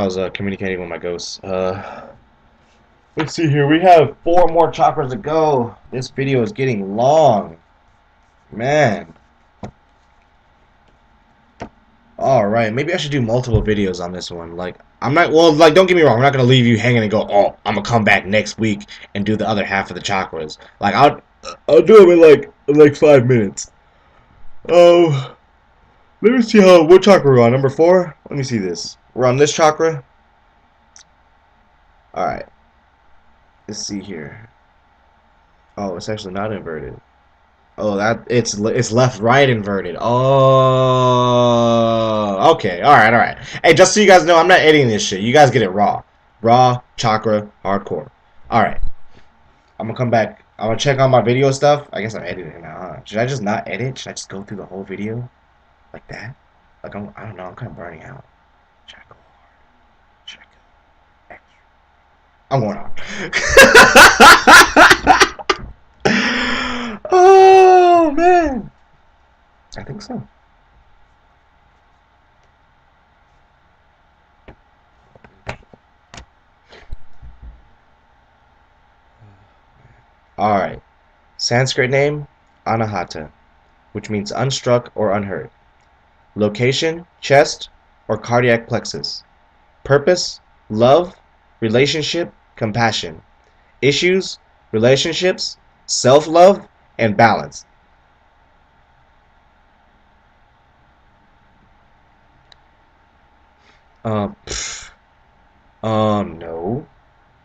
was communicating with my ghosts. Let's see here. We have four more chakras to go. This video is getting long, man. All right, maybe I should do multiple videos on this one. Like, I'm not, well, like, don't get me wrong, I'm not gonna leave you hanging and go, oh, I'm gonna come back next week and do the other half of the chakras. Like, I'll do them in like 5 minutes. Oh, let me see what chakra we're on. Number four. Let me see this. We're on this chakra. All right. Let's see here. Oh, it's actually not inverted. Oh, that it's left right inverted. Oh, okay. All right, all right. Hey, just so you guys know, I'm not editing this shit. You guys get it raw, chakra, hardcore. All right. I'm gonna come back. I'm gonna check on my video stuff. I guess I'm editing it now. Huh? Should I just not edit? Should I just go through the whole video like that? Like I don't know. I'm kind of burning out. Should I go hard? Should I go extra? I'm going on. Oh man, I think so. All right. Sanskrit name Anahata, which means unstruck or unhurt. Location chest or cardiac plexus. Purpose love, relationship, compassion. Issues relationships, self-love, and balance. Pff, no.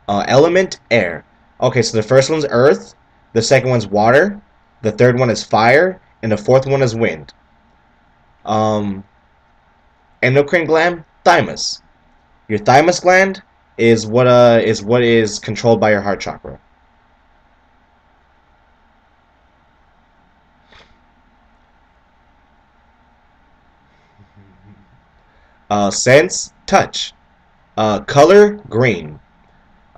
Element air. Okay, so the first one's earth, the second one's water, the third one is fire, and the fourth one is wind. Um, Endocrine gland, thymus. Your thymus gland is what is controlled by your heart chakra. Sense, touch. Color, green.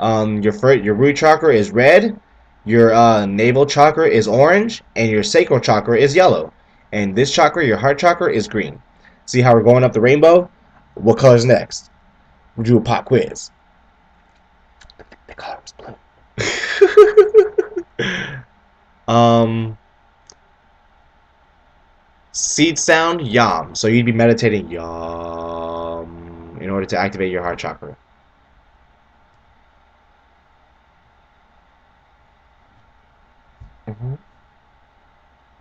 Your root chakra is red, your navel chakra is orange, and your sacral chakra is yellow. And this chakra, your heart chakra, is green. See how we're going up the rainbow? What color's next? We'll do a pop quiz. The color was blue. um, Seed sound, yam. So you'd be meditating yam in order to activate your heart chakra. Hmm.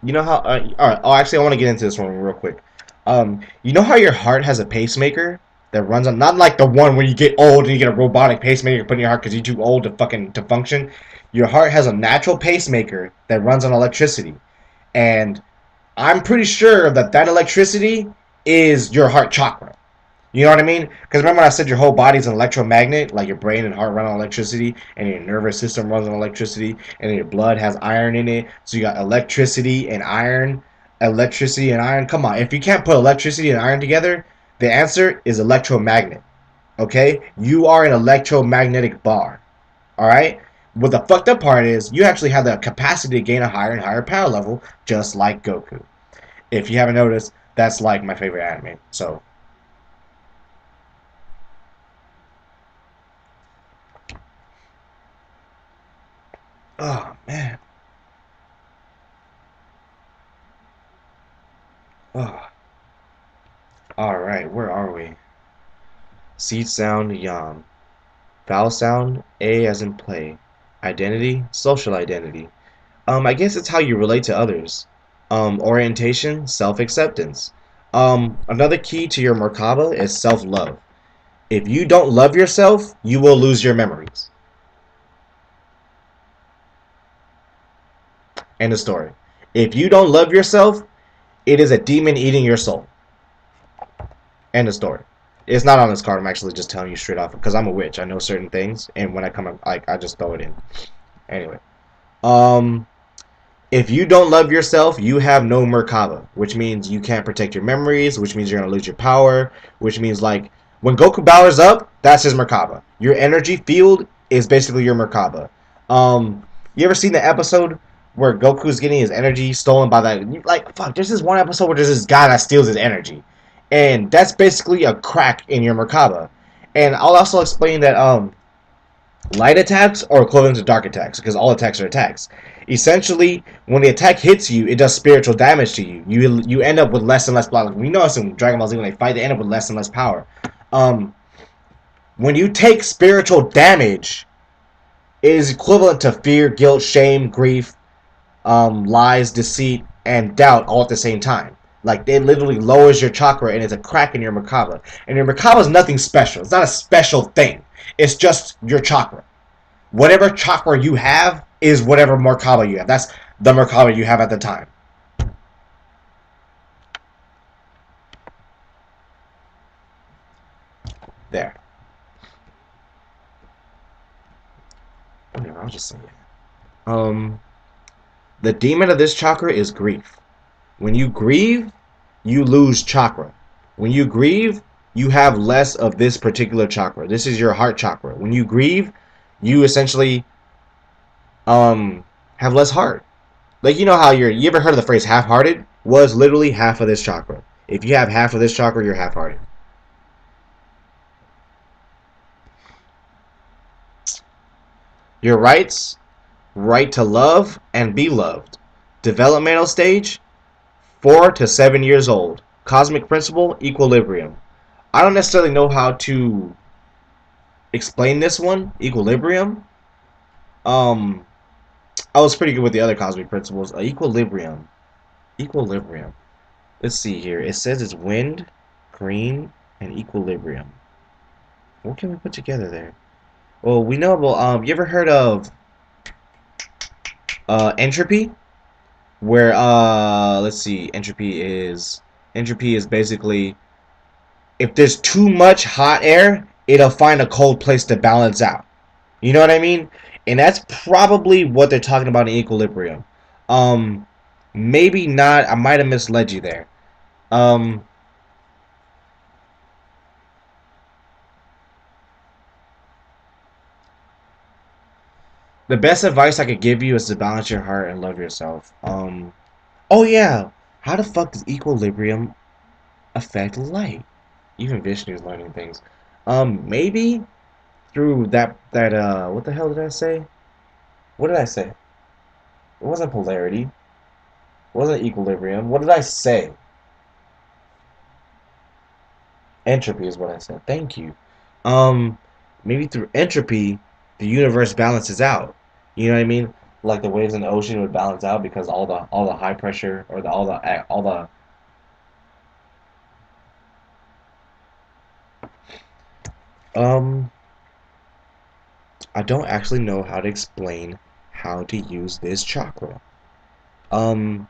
You know how? All right. Oh, actually, I want to get into this one real quick. You know how your heart has a pacemaker that runs on, not like the one where you get old and you get a robotic pacemaker put in your heart because you're too old to fucking to function. Your heart has a natural pacemaker that runs on electricity, and I'm pretty sure that that electricity is your heart chakra. You know what I mean? Because remember I said your whole body's an electromagnet, like your brain and heart run on electricity, and your nervous system runs on electricity, and your blood has iron in it. So you got electricity and iron, electricity and iron. Come on, if you can't put electricity and iron together, the answer is electromagnet. Okay? You are an electromagnetic bar. All right? What the fucked up part is, you actually have the capacity to gain a higher and higher power level, just like Goku. If you haven't noticed, that's like my favorite anime. So oh man. Oh. All right, where are we? Seed sound yam. Vowel sound a as in play. Identity social identity. I guess it's how you relate to others. Orientation self acceptance. Another key to your Merkaba is self love. If you don't love yourself, you will lose your memories. End of story. If you don't love yourself, it is a demon eating your soul. End of story. It's not on this card. I'm actually just telling you straight off because I'm a witch. I know certain things, and when I come up, I just throw it in. Anyway, um, if you don't love yourself, you have no Merkaba, which means you can't protect your memories, which means you're gonna lose your power, which means like when Goku powers up, that's his Merkaba. Your energy field is basically your Merkaba. You ever seen the episode where Goku's getting his energy stolen by that? Like, fuck, there's this one episode where there's this guy that steals his energy, and that's basically a crack in your Merkaba. And I'll also explain that light attacks are equivalent to dark attacks because all attacks are attacks. Essentially, when the attack hits you, it does spiritual damage to you. You end up with less and less power. Like, we know in Dragon Ball Z when they fight, they end up with less and less power. Um, when you take spiritual damage, it is equivalent to fear, guilt, shame, grief, lies, deceit, and doubt all at the same time. Like, it literally lowers your chakra and it's a crack in your Merkaba. And your Merkaba is nothing special. It's not a special thing. It's just your chakra. Whatever chakra you have is whatever Merkaba you have. That's the Merkaba you have at the time. There. Whatever, I'll just say it. The demon of this chakra is grief. When you grieve, you lose chakra. When you grieve, you have less of this particular chakra. This is your heart chakra. When you grieve, you essentially have less heart. Like, you know how you ever heard of the phrase half-hearted? Was literally half of this chakra. If you have half of this chakra, you're half-hearted. Your rights, right to love and be loved. Developmental stage, 4 to 7 years old. Cosmic principle, equilibrium. I don't necessarily know how to explain this one, equilibrium. I was pretty good with the other cosmic principles. Equilibrium. Equilibrium. Let's see here. It says it's wind, green, and equilibrium. What can we put together there? Well, we know about, you ever heard of entropy? Where, let's see, entropy is basically, if there's too much hot air, it'll find a cold place to balance out. You know what I mean? And that's probably what they're talking about in equilibrium. Maybe not. I might have misled you there. Um, the best advice I could give you is to balance your heart and love yourself. Oh yeah. How the fuck does equilibrium affect light? Even Vishnu is learning things. Maybe through what the hell did I say? What did I say? It wasn't polarity. It wasn't equilibrium. What did I say? Entropy is what I said. Thank you. Um, Maybe through entropy, the universe balances out. You know what I mean? Like the waves in the ocean would balance out because all the high pressure or um I don't actually know how to explain how to use this chakra. Um,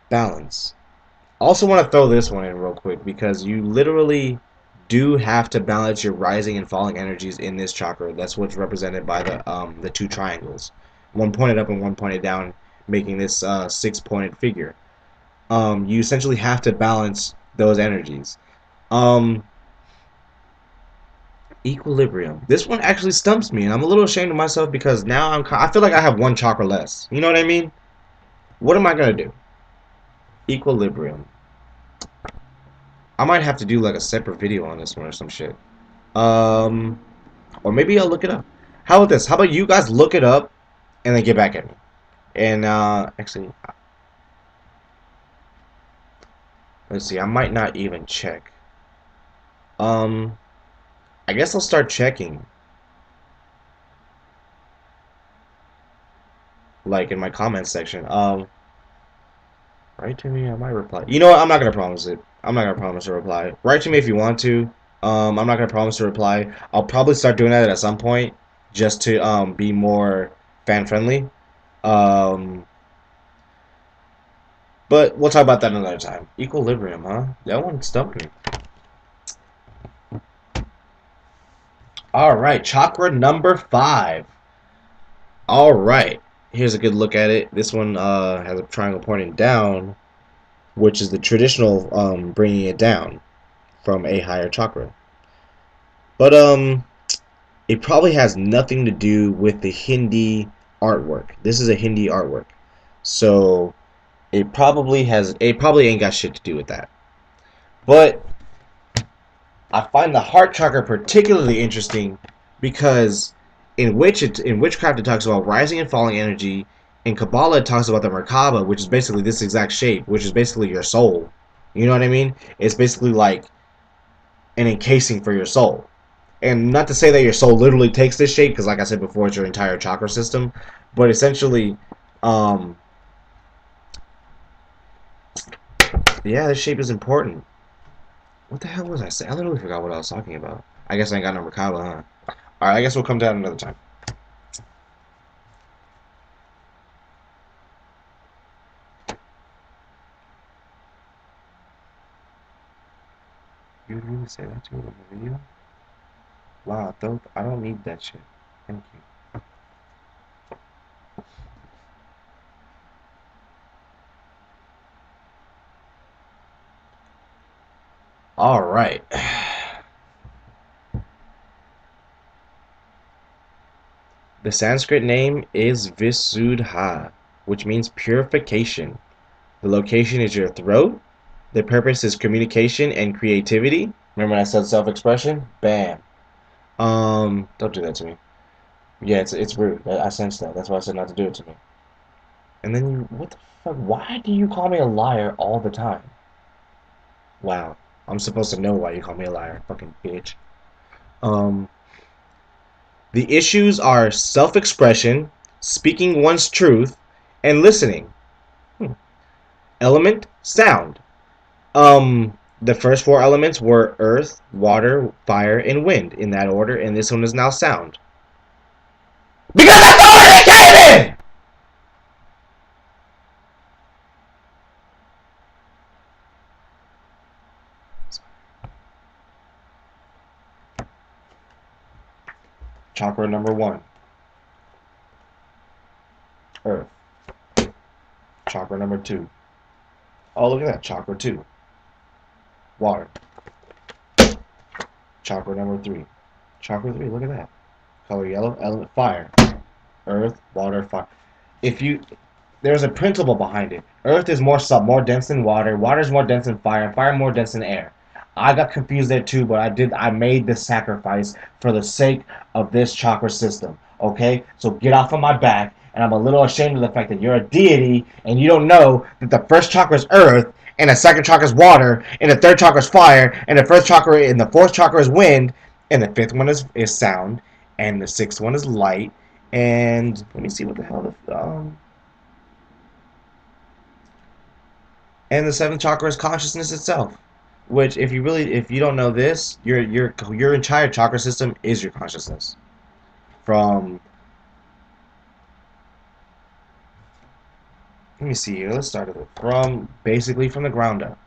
Balance. Also want to throw this one in real quick because you literally do have to balance your rising and falling energies in this chakra. That's what's represented by the two triangles, one pointed up and one pointed down, making this six-pointed figure. You essentially have to balance those energies. Um, Equilibrium. This one actually stumps me, and I'm a little ashamed of myself because now I feel like I have one chakra less. You know what I mean? What am I gonna do? Equilibrium. I might have to do like a separate video on this one or some shit. Um, or maybe I'll look it up. How about this? How about you guys look it up and then get back at me? And actually, let's see. I might not even check. Um, I guess I'll start checking, like in my comments section. Write to me. I might reply. You know what? I'm not gonna promise it. I'm not gonna promise a reply. Write to me if you want to. I'm not gonna promise to reply. I'll probably start doing that at some point, just to be more fan friendly. Um, but we'll talk about that another time. Equilibrium, huh? That one stumped me. All right, chakra number 5. All right, here's a good look at it. This one has a triangle pointing down, which is the traditional bringing it down from a higher chakra. But it probably has nothing to do with the Hindi artwork. This is a Hindi artwork, so it probably ain't got shit to do with that. But I find the heart chakra particularly interesting because in witchcraft it talks about rising and falling energy. In Kabbalah it talks about the Merkaba, which is basically this exact shape, which is basically your soul. You know what I mean? It's basically like an encasing for your soul. And not to say that your soul literally takes this shape, because like I said before, it's your entire chakra system. But essentially, um, yeah, this shape is important. What the hell was I saying? I literally forgot what I was talking about. I guess I ain't got no Merkaba, huh? Alright, I guess we'll come down another time. You would really say that to me in the video? Wow, dope. I don't need that shit. Thank you. Alright. The Sanskrit name is Visuddha, which means purification. The location is your throat. The purpose is communication and creativity. Remember when I said self-expression? Bam. Don't do that to me. Yeah, it's rude. I sense that. That's why I said not to do it to me. And then you, what the fuck? Why do you call me a liar all the time? Wow. I'm supposed to know why you call me a liar, fucking bitch. Um, the issues are self-expression, speaking one's truth, and listening. Hmm. Element, sound. The first 4 elements were earth, water, fire, and wind in that order, and this one is now sound. Because that's the order it came in! Chakra number 1, earth. Chakra number 2. Oh, look at that. Chakra 2, water. Chakra number 3. Chakra 3, look at that. Color yellow, element fire. Earth, water, fire. If you There's a principle behind it. Earth is more dense than water. Water is more dense than fire. Fire more dense than air. I got confused there too, but I made the sacrifice for the sake of this chakra system. Okay? So get off of my back, and I'm a little ashamed of the fact that you're a deity and you don't know that the first chakra is earth, and the second chakra is water, and the third chakra is fire, and the first chakra and the fourth chakra is wind, and the fifth one is sound, and the sixth one is light, and let me see what the hell and the seventh chakra is consciousness itself. Which, if you don't know this, your entire chakra system is your consciousness. From Let me see here. Let's start with it. From basically from the ground up.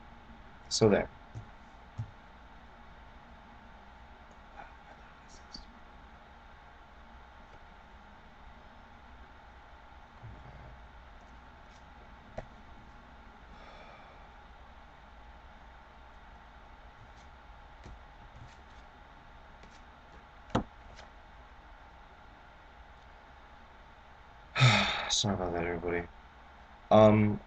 So there. Sorry about that, everybody.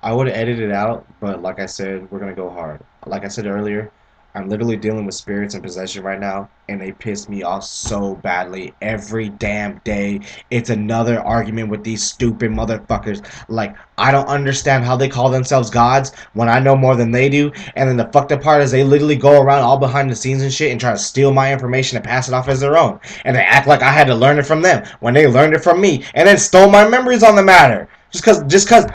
I would have edited it out, but like I said, we're gonna go hard. Like I said earlier, I'm literally dealing with spirits and possession right now, and they piss me off so badly every damn day. It's another argument with these stupid motherfuckers. Like, I don't understand how they call themselves gods when I know more than they do, and then the fucked up part is they literally go around all behind the scenes and shit and try to steal my information and pass it off as their own. And they act like I had to learn it from them when they learned it from me, and then stole my memories on the matter.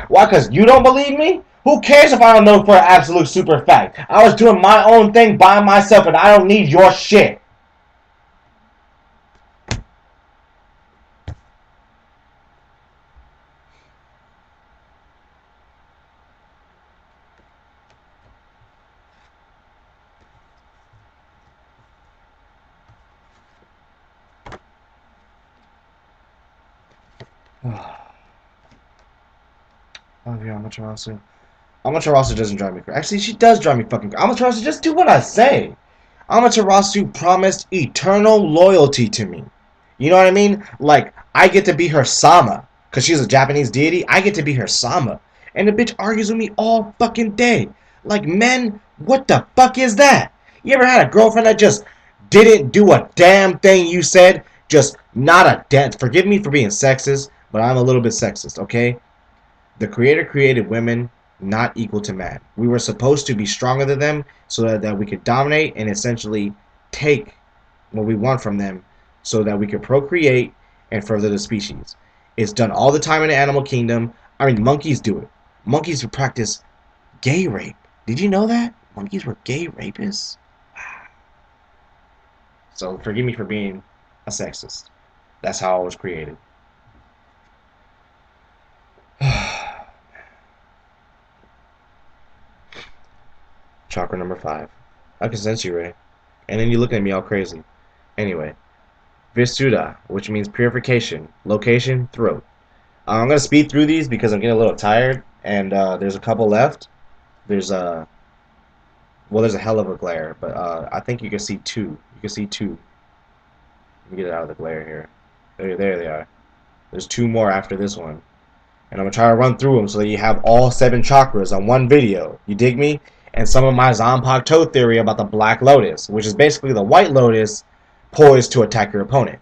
Why? Because you don't believe me? Who cares if I don't know for an absolute super fact? I was doing my own thing by myself and I don't need your shit. Amaterasu. Amaterasu doesn't drive me crazy. Actually, she does drive me fucking crazy. Amaterasu, just do what I say. Amaterasu promised eternal loyalty to me. You know what I mean? Like, I get to be her Sama. Because she's a Japanese deity. I get to be her Sama. And the bitch argues with me all fucking day. Like, men, what the fuck is that? You ever had a girlfriend that just didn't do a damn thing you said? Just not a damn... Forgive me for being sexist, but I'm a little bit sexist, okay? The Creator created women not equal to man. We were supposed to be stronger than them so that we could dominate and essentially take what we want from them so that we could procreate and further the species. It's done all the time in the animal kingdom. I mean, monkeys do it. Monkeys practice gay rape. Did you know that? Monkeys were gay rapists? So forgive me for being a sexist. That's how I was created. Chakra number 5. I can sense you, Ray. And then you look at me all crazy. Anyway, Visuddha, which means purification. Location, throat. I'm going to speed through these because I'm getting a little tired. And there's a couple left. There's a... Well, there's a hell of a glare. But I think you can see 2. You can see 2. Let me get it out of the glare here. There they are. There's 2 more after this one. And I'm going to try to run through them so that you have all 7 chakras on one video. You dig me? And some of my Zanpakuto theory about the Black Lotus, which is basically the White Lotus poised to attack your opponent.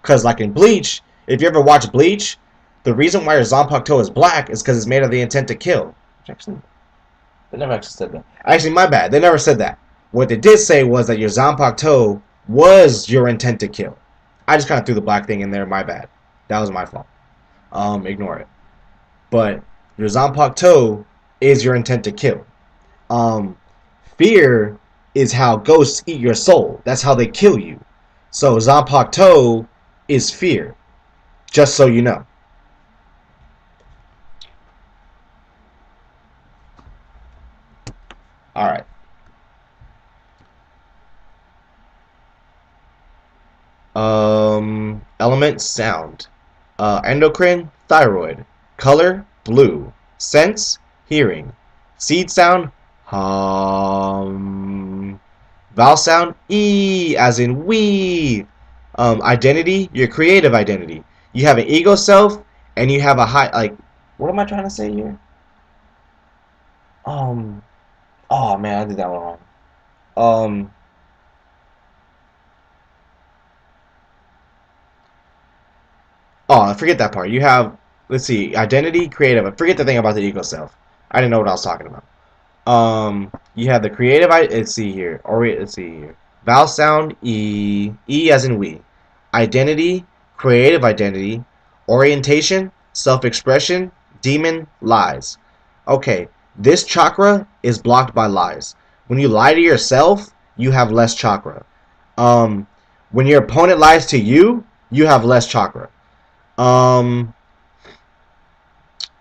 Because like in Bleach, if you ever watch Bleach, the reason why your Zanpakuto is black is because it's made of the intent to kill. Actually, they never actually said that. Actually, my bad. They never said that. What they did say was that your Zanpakuto was your intent to kill. I just kind of threw the black thing in there. My bad. That was my fault. Ignore it. But your Zanpakuto is your intent to kill. Fear is how ghosts eat your soul. That's how they kill you. So Zanpakuto is fear. Just so you know. Alright. Element, sound. Endocrine, thyroid. Color, blue. Sense, hearing. Seed sound, vowel sound, E as in we. Identity, your creative identity. You have an ego self, and you have a high, like, what am I trying to say here? Oh man, I did that one wrong. I forget that part. You have, let's see, identity, creative. Forget the thing about the ego self. I didn't know what I was talking about. You have the creative. Let's see here. Let's see here. Vowel sound E. E as in we. Identity, creative identity, orientation, self-expression, demon, lies. Okay, this chakra is blocked by lies. When you lie to yourself, you have less chakra. When your opponent lies to you, you have less chakra.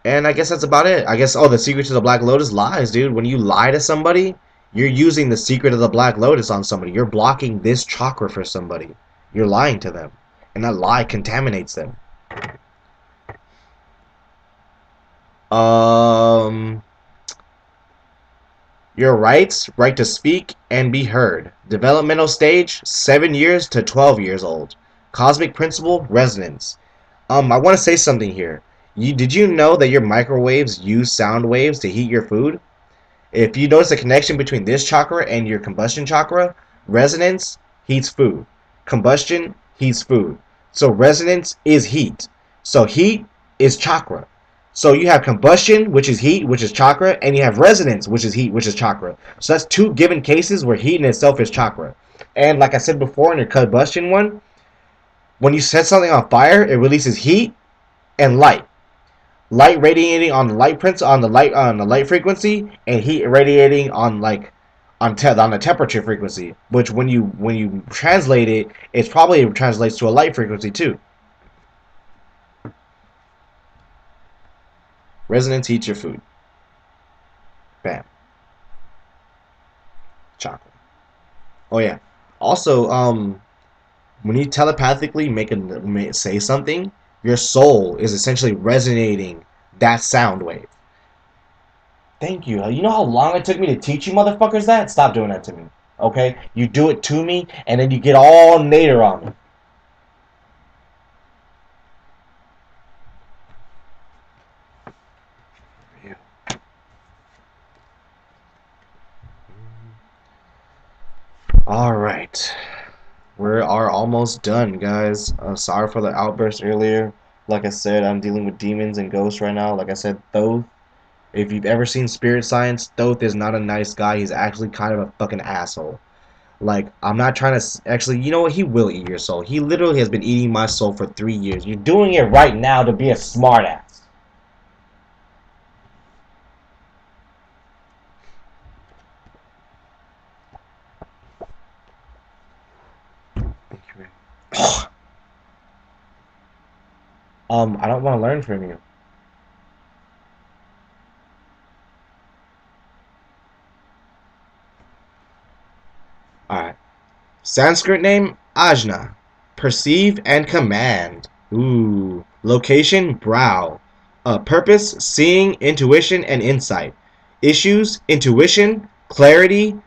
And I guess that's about it. I guess, the secret to the Black Lotus, lies, dude. When you lie to somebody, you're using the secret of the Black Lotus on somebody. You're blocking this chakra for somebody. You're lying to them. And that lie contaminates them. Your rights, right to speak and be heard. Developmental stage, 7 years to 12 years old. Cosmic principle, resonance. I want to say something here. Did you know that your microwaves use sound waves to heat your food? If you notice a connection between this chakra and your combustion chakra, resonance heats food. Combustion heats food. So resonance is heat. So heat is chakra. So you have combustion, which is heat, which is chakra, and you have resonance, which is heat, which is chakra. So that's 2 given cases where heat in itself is chakra. And like I said before in your combustion one, when you set something on fire, it releases heat and light. light radiating on the light prince on the light frequency, and heat radiating on like on the temperature frequency. Which when you translate it, it's probably it translates to a light frequency too. Resonance heats your food. Bam. Chakra. Oh yeah. Also, when you telepathically say something, your soul is essentially resonating that sound wave. Thank you. You know how long it took me to teach you motherfuckers that? Stop doing that to me. Okay? You do it to me, and then you get all nader on me. Alright. We are almost done, guys. Sorry for the outburst earlier. Like I said, I'm dealing with demons and ghosts right now. Like I said, Thoth. If you've ever seen Spirit Science, Thoth is not a nice guy. He's actually kind of a fucking asshole. Like, I'm not trying to... Actually, you know what? He will eat your soul. He literally has been eating my soul for 3 years. You're doing it right now to be a smartass. I don't want to learn from you. Alright. Sanskrit name, Ajna. Perceive and command. Ooh. Location, brow. Purpose, seeing, intuition, and insight. Issues, intuition, clarity,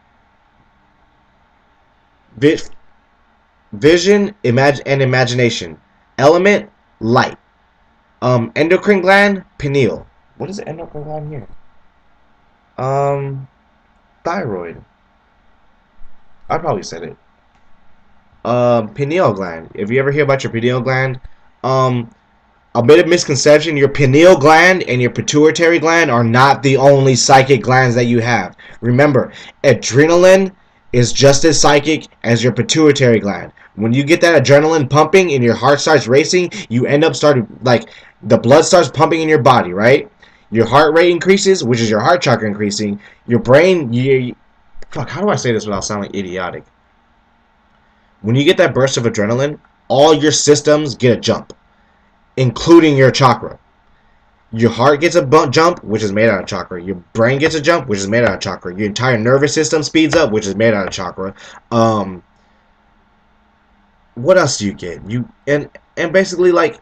vision, and imagination. Element, light. Endocrine gland, pineal. What is the endocrine gland here? Thyroid. I probably said it. Pineal gland. If you ever hear about your pineal gland, a bit of misconception, your pineal gland and your pituitary gland are not the only psychic glands that you have. Remember, adrenaline is just as psychic as your pituitary gland. When you get that adrenaline pumping and your heart starts racing, you end up starting, like, the blood starts pumping in your body, right? Your heart rate increases, which is your heart chakra increasing. Your brain, fuck, how do I say this without sounding idiotic? When you get that burst of adrenaline, all your systems get a jump, including your chakra. Your heart gets a jump, which is made out of chakra. Your brain gets a jump, which is made out of chakra. Your entire nervous system speeds up, which is made out of chakra. What else do you get? And basically, like,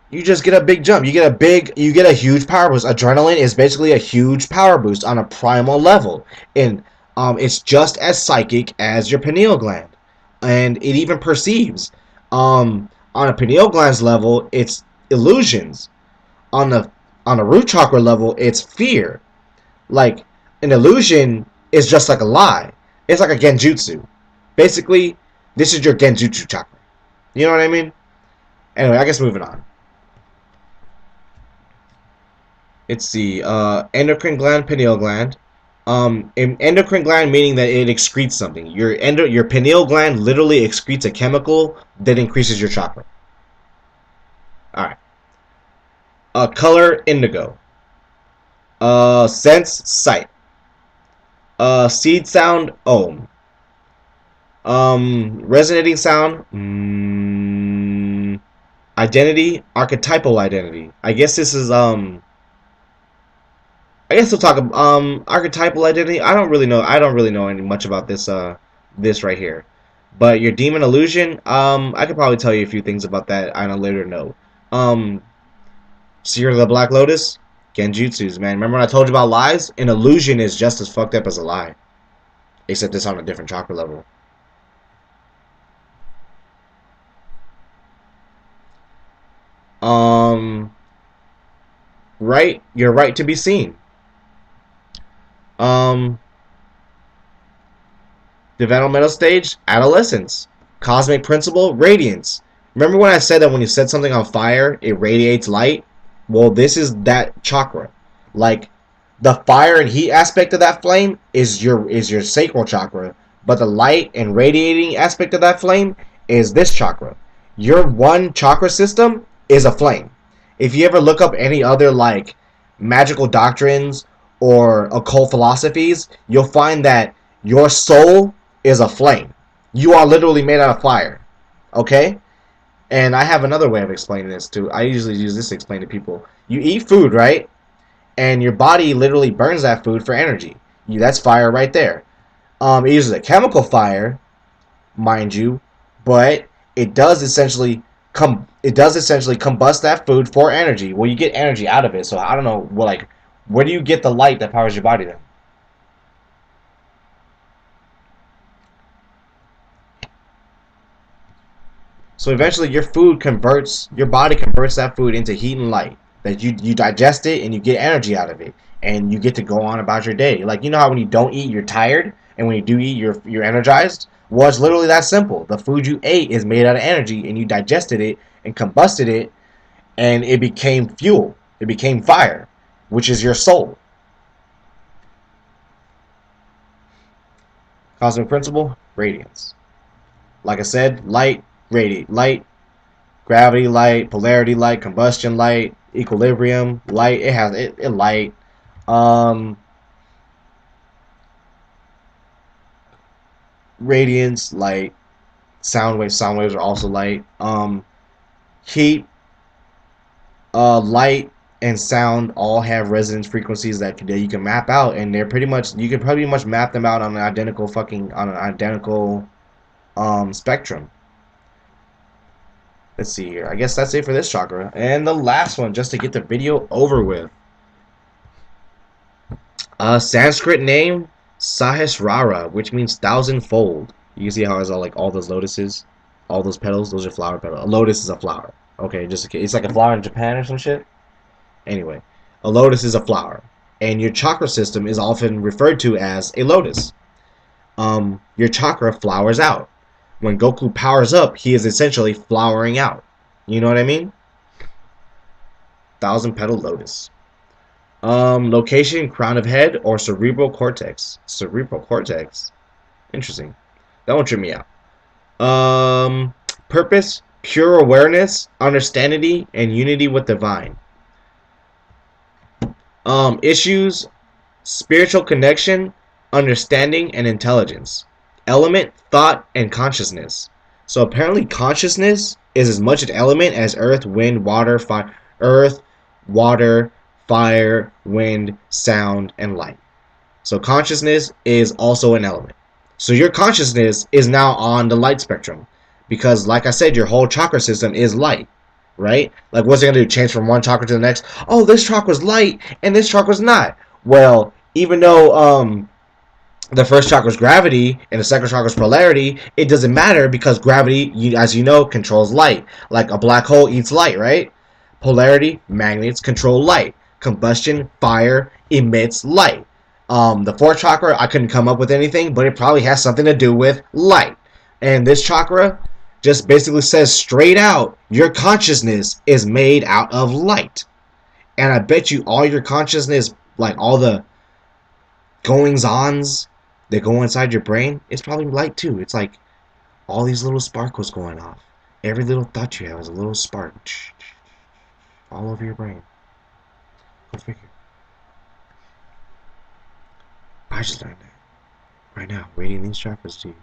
you just get a big jump. You get a huge power boost. Adrenaline is basically a huge power boost on a primal level, and it's just as psychic as your pineal gland, and it even perceives. On a pineal gland's level, it's illusions. On a root chakra level, it's fear. Like, an illusion is just like a lie. It's like a genjutsu. Basically, this is your genjutsu chakra. You know what I mean? Anyway, I guess moving on. Let's see. Endocrine gland, pineal gland. Endocrine gland meaning that it excretes something. Your pineal gland literally excretes a chemical that increases your chakra. Alright. Color, indigo. Sense, sight. Seed sound, ohm. Resonating sound, identity, archetypal identity. I guess this is I guess we'll talk archetypal identity. I don't really know any much about this right here. But your demon illusion, I could probably tell you a few things about that on a later note. Seer of the Black Lotus, genjutsus, man. Remember when I told you about lies? An illusion is just as fucked up as a lie, except it's on a different chakra level. Right, your right to be seen. Developmental stage, adolescence. Cosmic principle, radiance. Remember when I said that when you set something on fire, it radiates light? Well, this is that chakra. Like, the fire and heat aspect of that flame is your sacral chakra, but the light and radiating aspect of that flame is this chakra. Your one chakra system is a flame, If you ever look up any other like magical doctrines or occult philosophies, you'll find that your soul is a flame. You are literally made out of fire. Okay? And I have another way of explaining this too. I usually use this to explain to people. You eat food, right? And your body literally burns that food for energy. That's fire right there. It uses a chemical fire, mind you, but it does essentially combust that food for energy. Well, you get energy out of it. So I don't know, well, like, where do you get the light that powers your body then? So eventually, your body converts that food into heat and light. That you digest it and you get energy out of it, and you get to go on about your day. Like, you know how when you don't eat, you're tired, and when you do eat, you're energized. Well, it's literally that simple. The food you ate is made out of energy, and you digested it and combusted it, and it became fuel. It became fire, which is your soul. Cosmic principle, radiance. Like I said, light, radiate, light, gravity light, polarity light, combustion light, equilibrium light. It light. Um, Radiance light. Sound waves. Sound waves are also light. Heat, light, and sound all have resonance frequencies that you can map out, and they're pretty much you can pretty much map them out on an identical spectrum. Let's see here. I guess that's it for this chakra. And the last one, just to get the video over with. Sanskrit name Sahasrara, which means thousandfold. You can see how it has all those lotuses, all those petals. Those are flower petals. A lotus is a flower. Okay, just it's like a flower in Japan or some shit. Anyway, a lotus is a flower, and your chakra system is often referred to as a lotus. Your chakra flowers out. When Goku powers up, he is essentially flowering out. You know what I mean? Thousand petal lotus. Location, crown of head or cerebral cortex. Cerebral cortex. Interesting. That one tripped me out. Purpose, pure awareness, understanding, and unity with divine. Issues, spiritual connection, understanding, and intelligence. Element, thought, and consciousness. So apparently consciousness is as much an element as earth, wind, water, fire, wind, sound, and light. So consciousness is also an element. So your consciousness is now on the light spectrum. Because like I said, your whole chakra system is light. Right? Like what's it going to do? Change from one chakra to the next? Oh, this chakra's light and this chakra's not. Well, even though the first chakra is gravity and the second chakra is polarity, it doesn't matter because gravity, as you know, controls light. Like a black hole eats light, right? Polarity, magnets control light. Combustion, fire, emits light. The fourth chakra, I couldn't come up with anything, but it probably has something to do with light. And this chakra just basically says straight out, your consciousness is made out of light. And I bet you all your consciousness, like all the goings-ons that go inside your brain, it's probably light too. It's like all these little sparkles going off. Every little thought you have is a little spark all over your brain. Go figure. I just learned that right now, reading these chakras to you.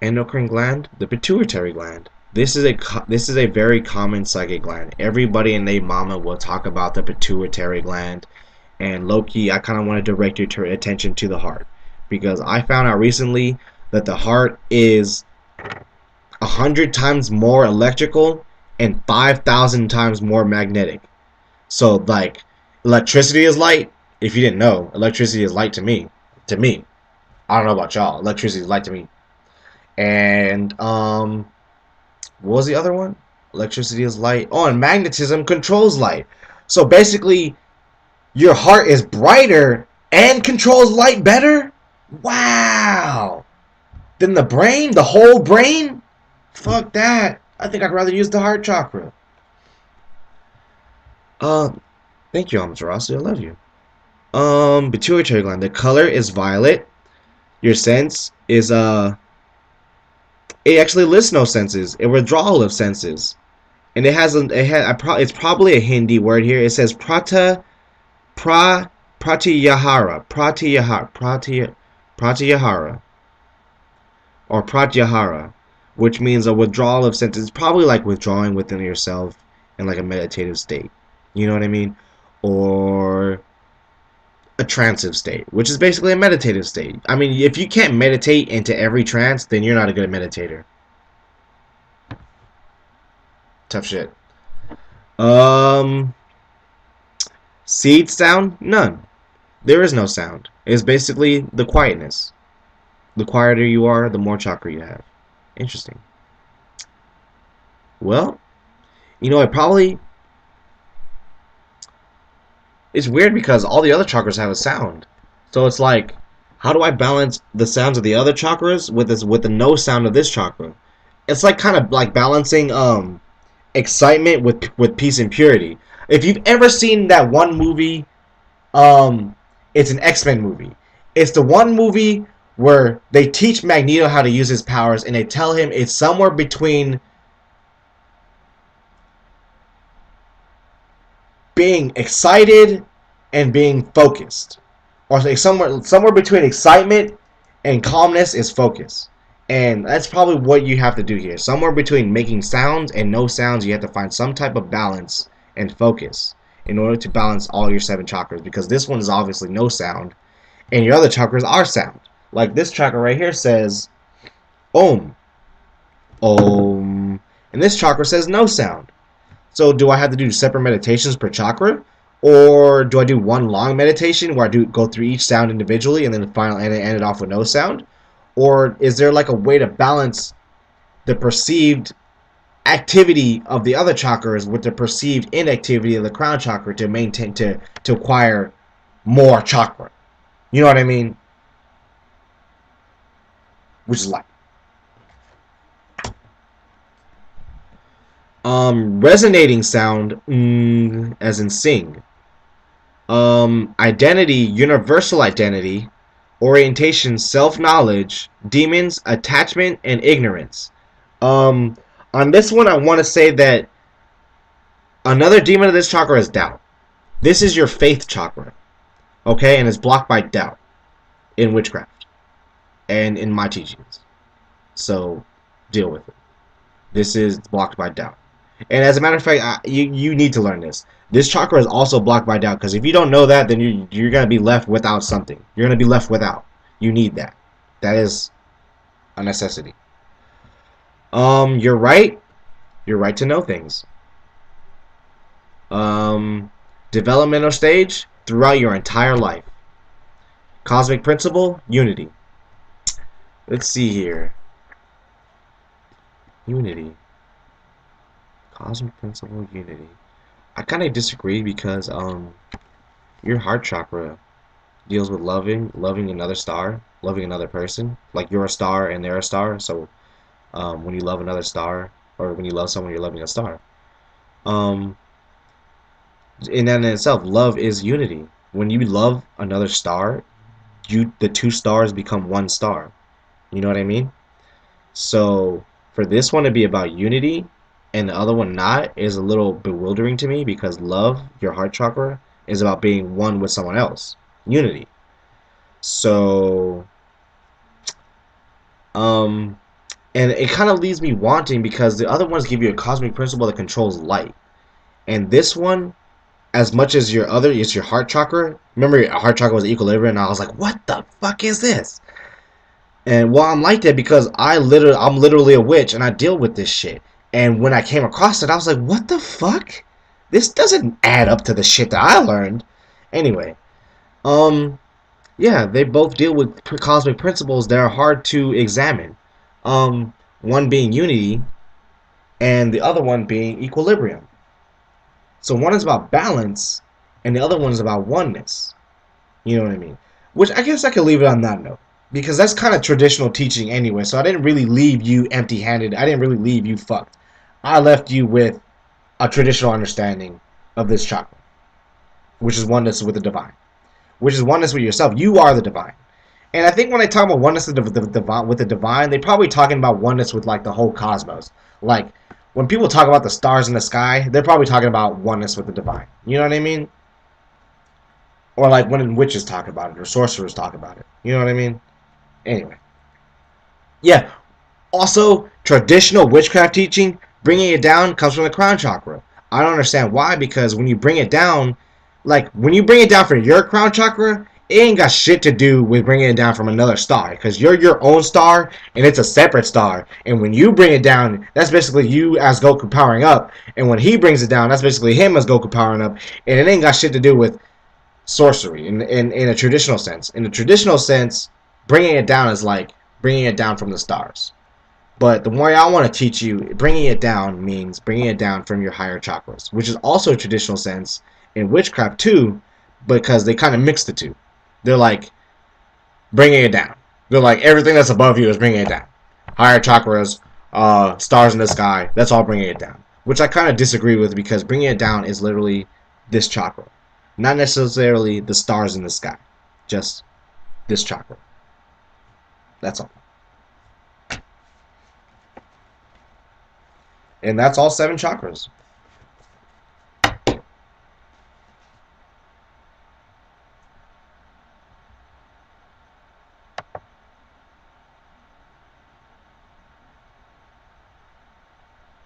Endocrine gland, the pituitary gland. This is a very common psychic gland. Everybody and their mama will talk about the pituitary gland. And Loki, I kind of want to direct your attention to the heart, because I found out recently that the heart is 100 times more electrical and 5,000 times more magnetic. So like electricity is light. If you didn't know, electricity is light to me. To me, I don't know about y'all. Electricity is light to me. And what was the other one? Electricity is light. Oh, and magnetism controls light. So basically, your heart is brighter and controls light better? Wow! Than the brain? The whole brain? Fuck that. I think I'd rather use the heart chakra. Thank you, Amaterasu. I love you. Pituitary gland. The color is violet. Your sense is It actually lists no senses. A withdrawal of senses. And it has it's probably a Hindi word here. It says pratyahara or pratyahara, which means a withdrawal of senses. It's probably like withdrawing within yourself in like a meditative state. You know what I mean? Or a transive state, which is basically a meditative state. I mean, if you can't meditate into every trance, then you're not a good meditator. Tough shit. Um, Seed sound? None. There is no sound. It's basically the quietness. The quieter you are, the more chakra you have. Interesting. Well, it probably... It's weird because all the other chakras have a sound. So it's like, how do I balance the sounds of the other chakras with the no sound of this chakra? It's like kind of like balancing excitement with peace and purity. If you've ever seen that one movie, it's an X-Men movie. It's the one movie where they teach Magneto how to use his powers, and they tell him it's somewhere between being excited and being focused, or like somewhere between excitement and calmness is focus. And that's probably what you have to do here. Somewhere between making sounds and no sounds, you have to find some type of balance and focus in order to balance all your 7 chakras, because this one is obviously no sound and your other chakras are sound. Like this chakra right here says Om, Om, and this chakra says no sound. So do I have to do separate meditations per chakra, or do I do one long meditation where I go through each sound individually and then finally end it off with no sound? Or is there like a way to balance the perceived activity of the other chakras with the perceived inactivity of the crown chakra to maintain to acquire more chakra? You know what I mean? Which is like resonating sound, as in sing. Identity, universal identity. Orientation, self-knowledge. Demons, attachment, and ignorance. On this one, I want to say that another demon of this chakra is doubt. This is your faith chakra, okay, and it's blocked by doubt in witchcraft and in my teachings. So deal with it. This is blocked by doubt. And as a matter of fact, you need to learn this. This chakra is also blocked by doubt, because if you don't know that, then you're going to be left without something. You're going to be left without. You need that. That is a necessity. You're right. You're right to know things. Developmental stage throughout your entire life. Cosmic principle, unity. Let's see here. Unity. Cosmic principle, unity. I kind of disagree, because your heart chakra deals with loving another star, loving another person. Like you're a star and they're a star. So when you love another star, or when you love someone, you're loving a star. In that in itself, love is unity. When you love another star, the 2 stars become 1 star. You know what I mean? So for this one to be about unity and the other one not is a little bewildering to me, because love, your heart chakra, is about being one with someone else. Unity. So and it kind of leaves me wanting, because the other ones give you a cosmic principle that controls light, and this one, as much as your other, is your heart chakra. Remember, your heart chakra was equilibrium, and I was like, what the fuck is this? And well, I'm like that because I'm literally a witch and I deal with this shit. And when I came across it, I was like, what the fuck? This doesn't add up to the shit that I learned. Anyway, yeah, they both deal with cosmic principles that are hard to examine. One being unity and the other one being equilibrium. So one is about balance and the other one is about oneness. You know what I mean? Which I guess I could leave it on that note, because that's kind of traditional teaching anyway. So I didn't really leave you empty-handed. I didn't really leave you fucked. I left you with a traditional understanding of this chakra, which is oneness with the divine, which is oneness with yourself. You are the divine. And I think when they talk about oneness with the divine, they're probably talking about oneness with like the whole cosmos. Like when people talk about the stars in the sky, they're probably talking about oneness with the divine. You know what I mean? Or like when witches talk about it, or sorcerers talk about it. You know what I mean? Anyway, yeah. Also, traditional witchcraft teaching, bringing it down, comes from the crown chakra. I don't understand why, because when you bring it down, like when you bring it down from your crown chakra, it ain't got shit to do with bringing it down from another star, because you're your own star and it's a separate star. And when you bring it down, that's basically you as Goku powering up. And when he brings it down, that's basically him as Goku powering up. And it ain't got shit to do with sorcery in a traditional sense. In a traditional sense, bringing it down is like bringing it down from the stars. But the way I want to teach you, bringing it down means bringing it down from your higher chakras, which is also a traditional sense in witchcraft too, because they kind of mix the two. They're like bringing it down. They're like everything that's above you is bringing it down. Higher chakras, stars in the sky, that's all bringing it down. Which I kind of disagree with because bringing it down is literally this chakra, not necessarily the stars in the sky, just this chakra. That's all. And that's all 7 chakras.